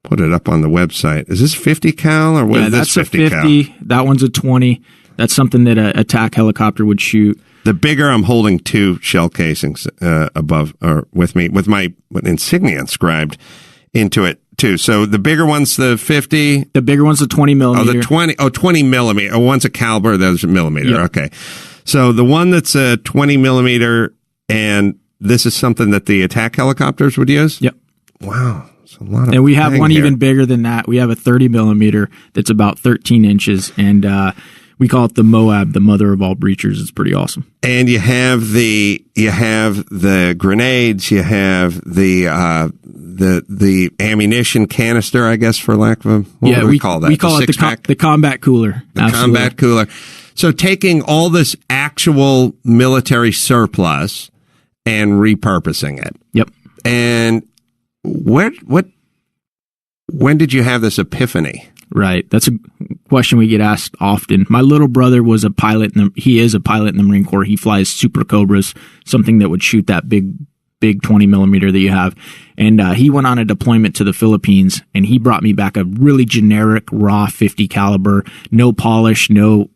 put it up on the website. Is this 50 cal or what is this 50 cal? 50. That one's a 20. That's something that a attack helicopter would shoot. The bigger, I'm holding 2 shell casings above or with me with my insignia inscribed into it too. So the bigger one's the 50. The bigger one's the 20 millimeter. Oh, the 20. Oh, 20 millimeter. Oh, one's a caliber. The other's a millimeter. Yep. Okay. So the one that's a 20 millimeter, and this is something that the attack helicopters would use. Yep. Wow. And we have one even bigger than that. We have a 30 millimeter that's about 13 inches, and we call it the Moab, the mother of all breachers. It's pretty awesome. And you have the grenades, you have the ammunition canister, I guess, for lack of a what do we call that? We call it the combat cooler. The combat cooler. So taking all this actual military surplus and repurposing it. Yep. And when did you have this epiphany? Right. That's a question we get asked often. My little brother was a pilot. He is a pilot in the Marine Corps. He flies Super Cobras, something that would shoot that big 20 millimeter that you have. And he went on a deployment to the Philippines, and he brought me back a really generic raw 50 caliber, no polish, no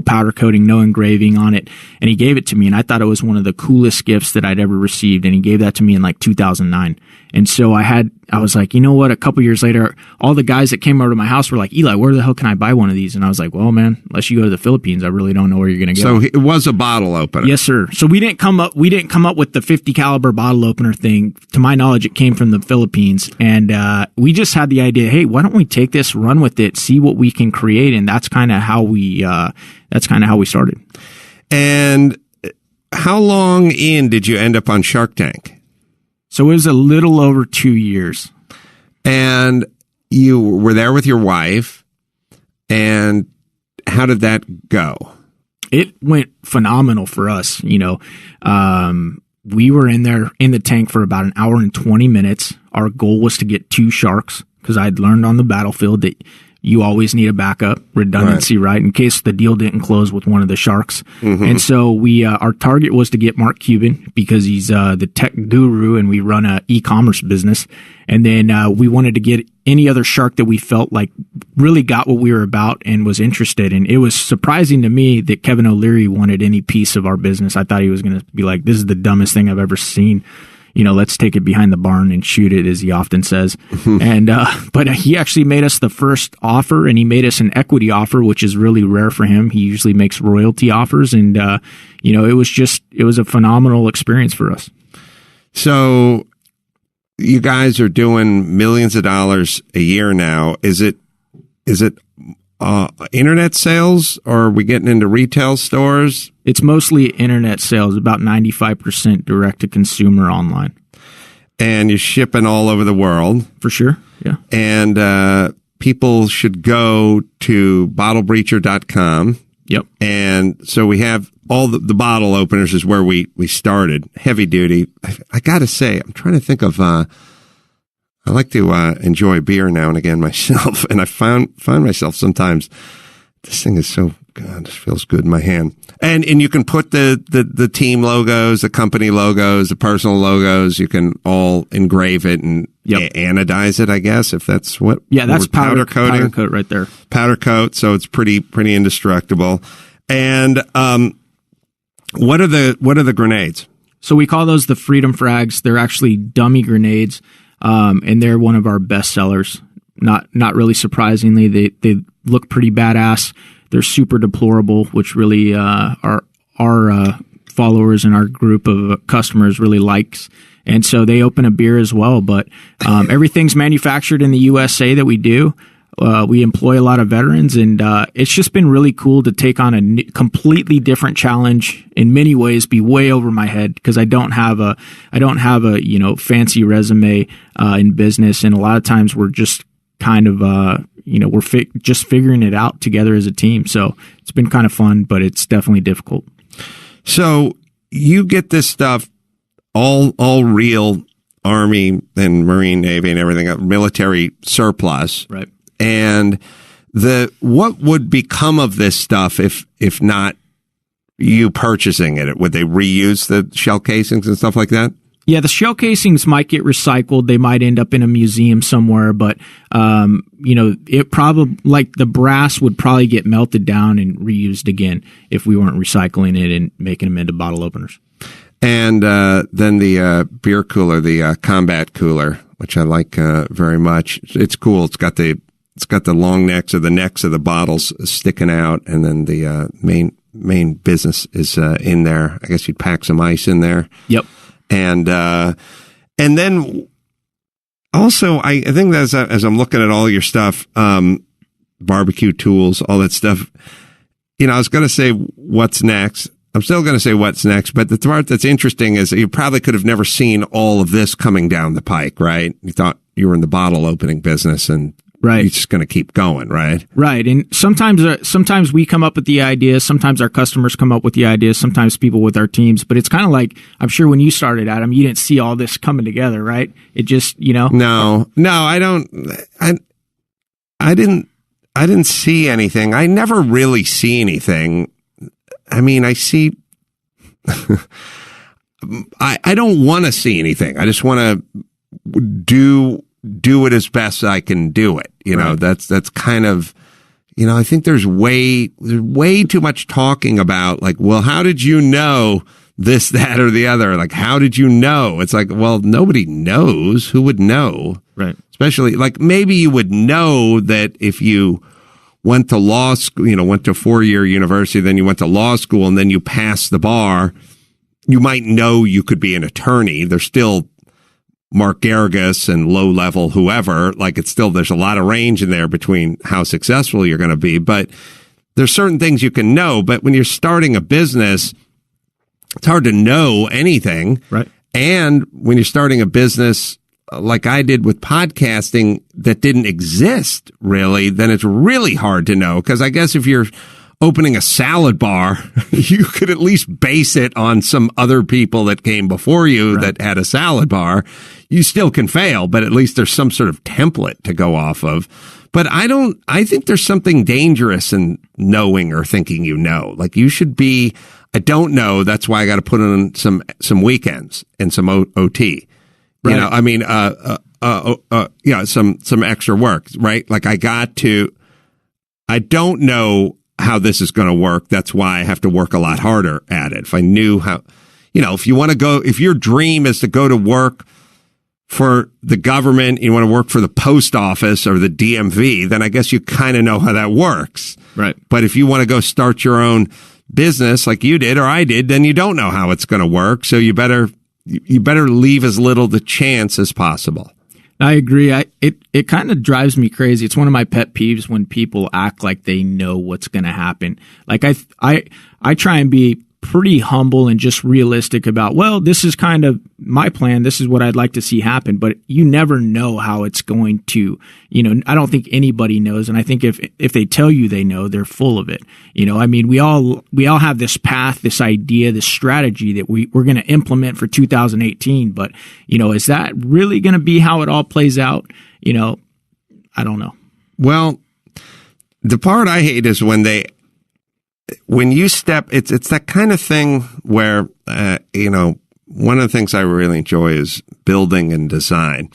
powder coating, no engraving on it. And he gave it to me, and I thought it was one of the coolest gifts that I'd ever received. And he gave that to me in like 2009. And so I was like, you know what? A couple years later, all the guys that came over to my house were like, Eli, where the hell can I buy one of these? And I was like, well, man, unless you go to the Philippines, I really don't know where you're going to go. So it was a bottle opener. Yes, sir. So we didn't come up with the 50 caliber bottle opener thing. To my knowledge, it came from the Philippines. And we just had the idea, hey, why don't we take this, run with it, see what we can create? And that's kind of how we started. And how long in did you end up on Shark Tank? So it was a little over 2 years. And you were there with your wife. And how did that go? It went phenomenal for us. We were in the tank for about an hour and 20 minutes. Our goal was to get 2 sharks because I'd learned on the battlefield that you always need a backup redundancy, right? In case the deal didn't close with one of the sharks. Mm-hmm. And so our target was to get Mark Cuban because he's the tech guru and we run a e-commerce business. And then we wanted to get any other shark that we felt like really got what we were about and was interested in. It was surprising to me that Kevin O'Leary wanted any piece of our business. I thought he was going to be like, this is the dumbest thing I've ever seen. Let's take it behind the barn and shoot it, as he often says. And but he actually made us the first offer, and he made us an equity offer, which is really rare for him. He usually makes royalty offers, and it was a phenomenal experience for us. So you guys are doing millions of dollars a year now. Is it internet sales, or are we getting into retail stores? It's mostly internet sales, about 95% direct to consumer online. And you're shipping all over the world. For sure, yeah. And people should go to bottlebreacher.com. Yep. And so we have all the bottle openers is where we started. Heavy duty. I got to say, I'm trying to think of... I like to enjoy beer now and again myself, and I find myself sometimes, this thing is so, God, this feels good in my hand. And you can put the team logos, the company logos, the personal logos, you can all engrave it and anodize it, I guess, if that's what. Yeah, that's powder coating. Powder coat right there. Powder coat, so it's pretty indestructible. And what are the grenades? So we call those the Freedom Frags. They're actually dummy grenades. And they're one of our best sellers. Not really surprisingly, they look pretty badass. They're super deplorable, which really our followers and our group of customers really likes. And so they open a beer as well. But everything's manufactured in the USA that we do. We employ a lot of veterans, and it's just been really cool to take on a completely different challenge. In many ways, be way over my head because I don't have a fancy resume in business, and a lot of times we're just kind of just figuring it out together as a team. So it's been kind of fun, but it's definitely difficult. So you get this stuff all real Army and Marine Navy and everything, military surplus, right? And what would become of this stuff if not you purchasing it? Would they reuse the shell casings and stuff like that? Yeah, the shell casings might get recycled. They might end up in a museum somewhere, but it probably, like the brass would probably get melted down and reused again if we weren't recycling it and making them into bottle openers. And then the beer cooler, the combat cooler, which I like very much. It's cool. It's got the long necks, or the necks of the bottles sticking out, and then the main business is in there. I guess you'd pack some ice in there. Yep. And then also, I think that as I'm looking at all your stuff, barbecue tools, all that stuff, I was going to say what's next. I'm still going to say what's next, but the part that's interesting is that you probably could have never seen all of this coming down the pike, right? You thought you were in the bottle opening business, and right, you're just going to keep going, right? Right. And sometimes we come up with the ideas. Sometimes our customers come up with the ideas. Sometimes people with our teams. But it's kind of like, I'm sure when you started, Adam, you didn't see all this coming together, right? It just, No, I don't. I didn't see anything. I never really see anything. I mean, I see. I don't want to see anything. I just want to do it as best I can do it. Right. That's kind of, I think there's way too much talking about, like, well, how did you know this, that, or the other? Like, how did you know? It's like, well, nobody knows. Who would know? Right. Especially, like, maybe you would know that if you went to law school, went to a 4-year university, then you went to law school, and then you passed the bar, you might know you could be an attorney. There's still Mark Garrigus and low level whoever, like, it's still, there's a lot of range in there between how successful you're going to be, but there's certain things you can know. But when you're starting a business, it's hard to know anything. Right. And when you're starting a business like I did with podcasting that didn't exist really, then it's really hard to know. Because I guess if you're opening a salad bar, you could at least base it on some other people that came before you that had a salad bar. You still can fail, but at least there's some sort of template to go off of. But I think there's something dangerous in knowing or thinking you know. Like you should be, I don't know. That's why I got to put in some weekends and some OT. Right. You know, I mean, some extra work, right? Like I don't know how this is going to work. That's why I have to work a lot harder at it. If I knew how, if you want to go, if your dream is to go to work for the government, you want to work for the post office or the DMV, then I guess you kind of know how that works. Right. But if you want to go start your own business like you did or I did, then you don't know how it's going to work. So you better leave as little the chance as possible. I agree. It kind of drives me crazy. It's one of my pet peeves when people act like they know what's going to happen. Like I try and be pretty humble and just realistic about, well, this is kind of my plan. This is what I'd like to see happen. But you never know how it's going to, I don't think anybody knows. And I think if they tell you they know, they're full of it. I mean, we all have this path, this idea, this strategy that we're going to implement for 2018. But, is that really going to be how it all plays out? I don't know. Well, the part I hate is when you step, it's that kind of thing where, one of the things I really enjoy is building and design.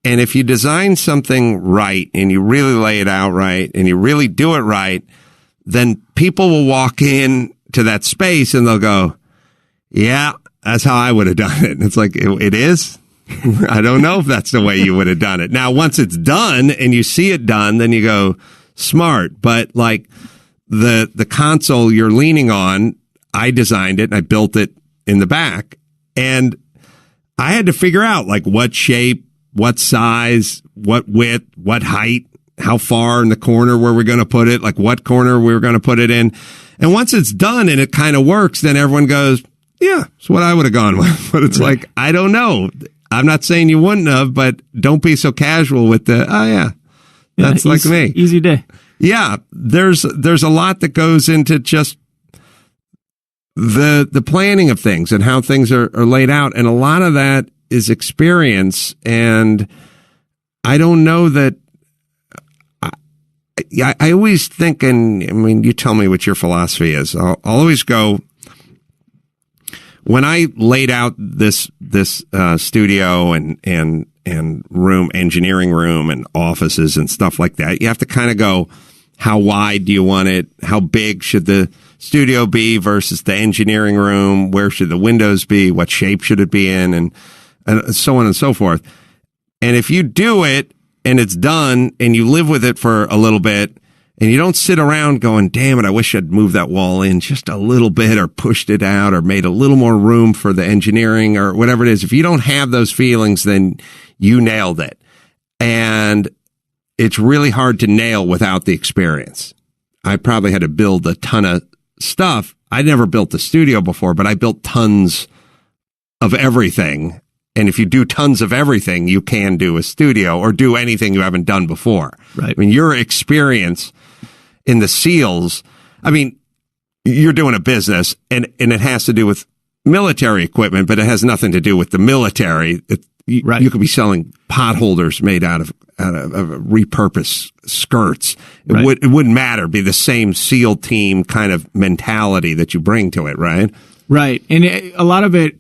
And if you design something right and you really lay it out right and you really do it right, then people will walk in to that space and they'll go, yeah, that's how I would have done it. And it's like, it is? I don't know if that's the way you would have done it. Now, once it's done and you see it done, then you go, smart. But like, the console you're leaning on, I designed it and I built it in the back. And I had to figure out like what shape, what size, what width, what height, how far in the corner were we going to put it, like what corner we were going to put it in. And once it's done and it kind of works, then everyone goes, yeah, it's what I would have gone with. But it's like, I don't know. I'm not saying you wouldn't have, but don't be so casual with that's like me. Easy day. Yeah, there's a lot that goes into just the planning of things and how things are laid out. And a lot of that is experience. And I don't know that I always think, and I mean, you tell me what your philosophy is. I'll always go, when I laid out this studio and room, engineering room and offices and stuff like that, you have to kind of go, how wide do you want it? How big should the studio be versus the engineering room? Where should the windows be? What shape should it be in? And so on and so forth. And if you do it and it's done and you live with it for a little bit and you don't sit around going, damn it, I wish I'd moved that wall in just a little bit or pushed it out or made a little more room for the engineering or whatever it is. If you don't have those feelings, then you nailed it. And it's really hard to nail without the experience. I probably had to build a ton of stuff. I never built a studio before, but I built tons of everything. And if you do tons of everything, you can do a studio or do anything you haven't done before. Right. I mean, your experience in the SEALs, I mean, you're doing a business and it has to do with military equipment, but it has nothing to do with the military. Right. You could be selling pot holders made out of repurposed skirts. Right. It wouldn't matter. It'd be the same SEAL team kind of mentality that you bring to it, right? Right. And a lot of it,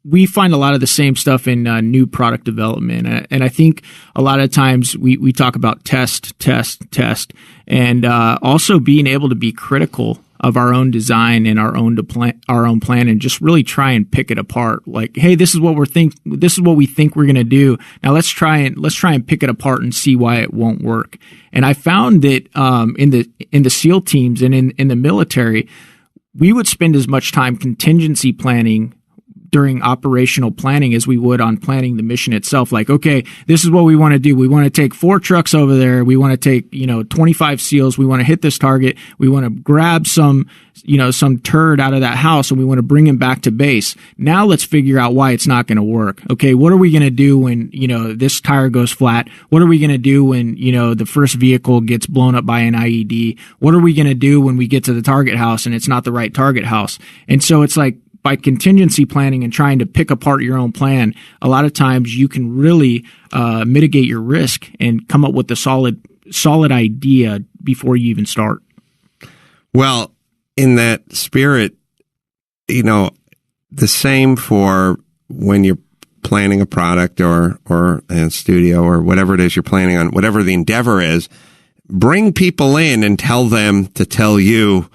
we find a lot of the same stuff in new product development. And I think a lot of times we talk about test, and also being able to be critical of our own design and our own plan, and just really try and pick it apart. Like, hey, this is what we think we're going to do. Now let's try and pick it apart and see why it won't work. And I found that in the SEAL teams and in the military, we would spend as much time contingency planning during operational planning as we would on planning the mission itself. Like, okay, this is what we want to do. We want to take 4 trucks over there. We want to take, 25 SEALs. We want to hit this target. We want to grab some turd out of that house and we want to bring him back to base. Now let's figure out why it's not going to work. Okay, what are we going to do when, this tire goes flat? What are we going to do when, the first vehicle gets blown up by an IED? What are we going to do when we get to the target house and it's not the right target house? And so it's like, by contingency planning and trying to pick apart your own plan, a lot of times you can really mitigate your risk and come up with a solid idea before you even start. Well, in that spirit, the same for when you're planning a product or a studio or whatever it is you're planning on, whatever the endeavor is, bring people in and tell them to tell you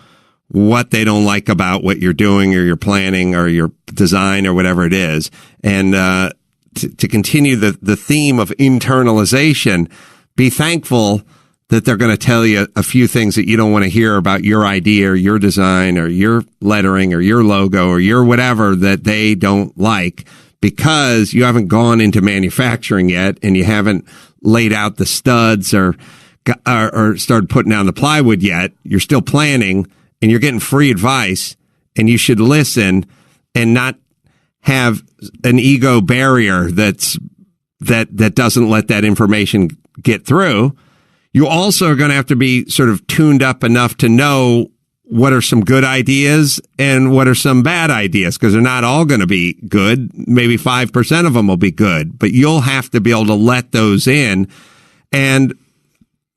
what they don't like about what you're doing or your planning or your design or whatever it is. And to continue the theme of internalization, be thankful that they're going to tell you a few things that you don't want to hear about your idea or your design or your lettering or your logo or your whatever that they don't like, because you haven't gone into manufacturing yet and you haven't laid out the studs or started putting down the plywood yet. You're still planning. And you're getting free advice, and you should listen and not have an ego barrier that doesn't let that information get through. You also are going to have to be sort of tuned up enough to know what are some good ideas and what are some bad ideas, because they're not all going to be good. Maybe 5% of them will be good, but you'll have to be able to let those in. And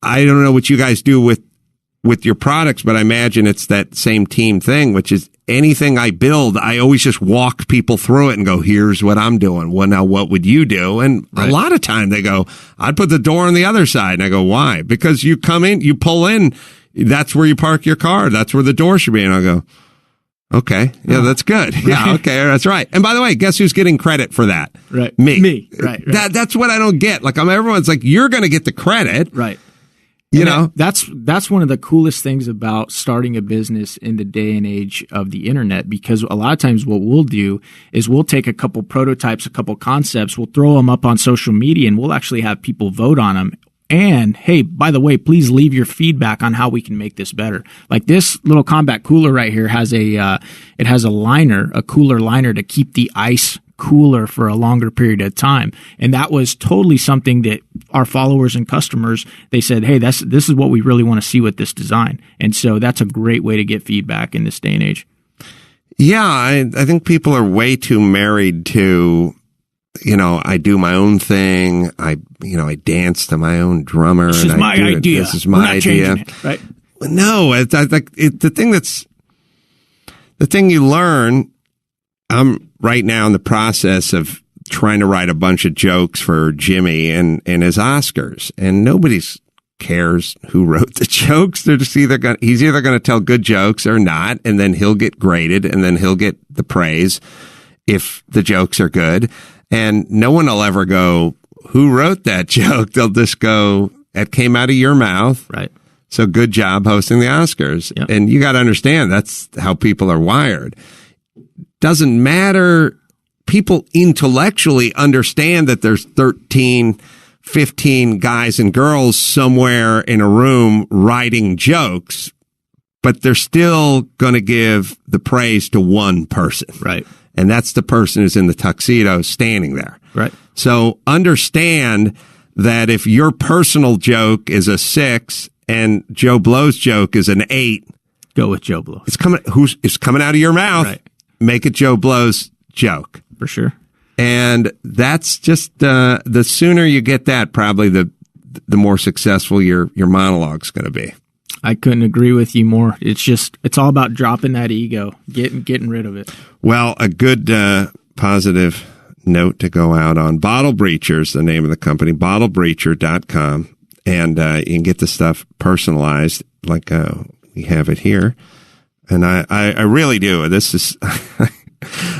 I don't know what you guys do with your products, but I imagine it's that same team thing, which is anything I build, I always just walk people through it and go, here's what I'm doing. Well, now what would you do? And a lot of time they go, I'd put the door on the other side. And I go, why? Because you come in, you pull in, that's where you park your car. That's where the door should be. And I go, okay, yeah, that's good. Yeah, okay, that's right. And by the way, guess who's getting credit for that? Right. Me. Right. That's what I don't get. Like, everyone's like, you're going to get the credit. Right. That's one of the coolest things about starting a business in the day and age of the internet, because a lot of times what we'll do is we'll take a couple prototypes, a couple concepts, we'll throw them up on social media, and we'll actually have people vote on them. And hey, by the way, please leave your feedback on how we can make this better. Like this little combat cooler right here has a cooler liner to keep the ice cooler for a longer period of time. And that was totally something that our followers and customers, they said, hey, this is what we really want to see with this design. And so that's a great way to get feedback in this day and age. Yeah, I think people are way too married to, I do my own thing. I dance to my own drummer. This is my idea. This is my idea. It, right? No, the thing you learn. I'm right now in the process of trying to write a bunch of jokes for Jimmy and his Oscars, and nobody cares who wrote the jokes. They're just he's either going to tell good jokes or not, and then he'll get graded, and then he'll get the praise if the jokes are good. And no one will ever go, who wrote that joke? They'll just go, it came out of your mouth. Right. So good job hosting the Oscars. Yep. And you got to understand that's how people are wired. Doesn't matter. People intellectually understand that there's 13, 15 guys and girls somewhere in a room writing jokes, but they're still going to give the praise to one person. Right. And that's the person who's in the tuxedo standing there. Right. So understand that if your personal joke is a 6 and Joe Blow's joke is an 8, go with Joe Blow. It's coming out of your mouth. Right. Make it Joe Blow's joke. For sure. And that's just the sooner you get that, probably the more successful your monologue's going to be. I couldn't agree with you more. It's all about dropping that ego, getting rid of it. Well, a good positive note to go out on. Bottle Breacher's the name of the company, bottlebreacher.com. And you can get the stuff personalized like we have it here. And I really do. This is,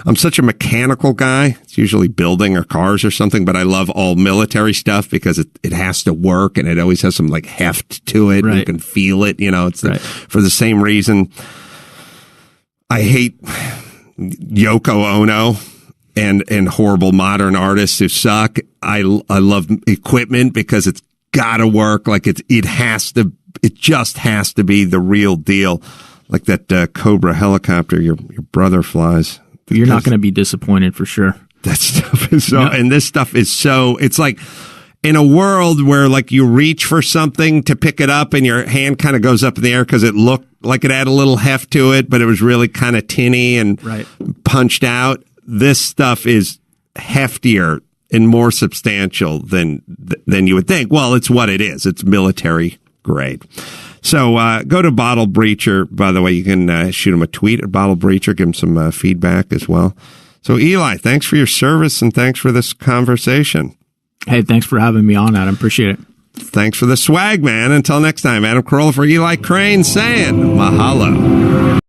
I'm such a mechanical guy. It's usually building or cars or something, but I love all military stuff because it has to work and it always has some like heft to it. Right. And you can feel it, it's right. For the same reason I hate Yoko Ono. and horrible modern artists who suck. I love equipment because it's got to work. Like it just has to be the real deal. Like that Cobra helicopter your brother flies. You're not going to be disappointed for sure. That stuff is so, and this stuff is so, it's like in a world where like you reach for something to pick it up and your hand kind of goes up in the air because it looked like it had a little heft to it, but it was really kind of tinny and punched out. This stuff is heftier and more substantial than you would think. Well, it's what it is. It's military grade. So go to Bottle Breacher. By the way, you can shoot him a tweet at Bottle Breacher. Give him some feedback as well. So Eli, thanks for your service and thanks for this conversation. Hey, thanks for having me on, Adam. Appreciate it. Thanks for the swag, man. Until next time, Adam Carolla for Eli Crane saying mahalo.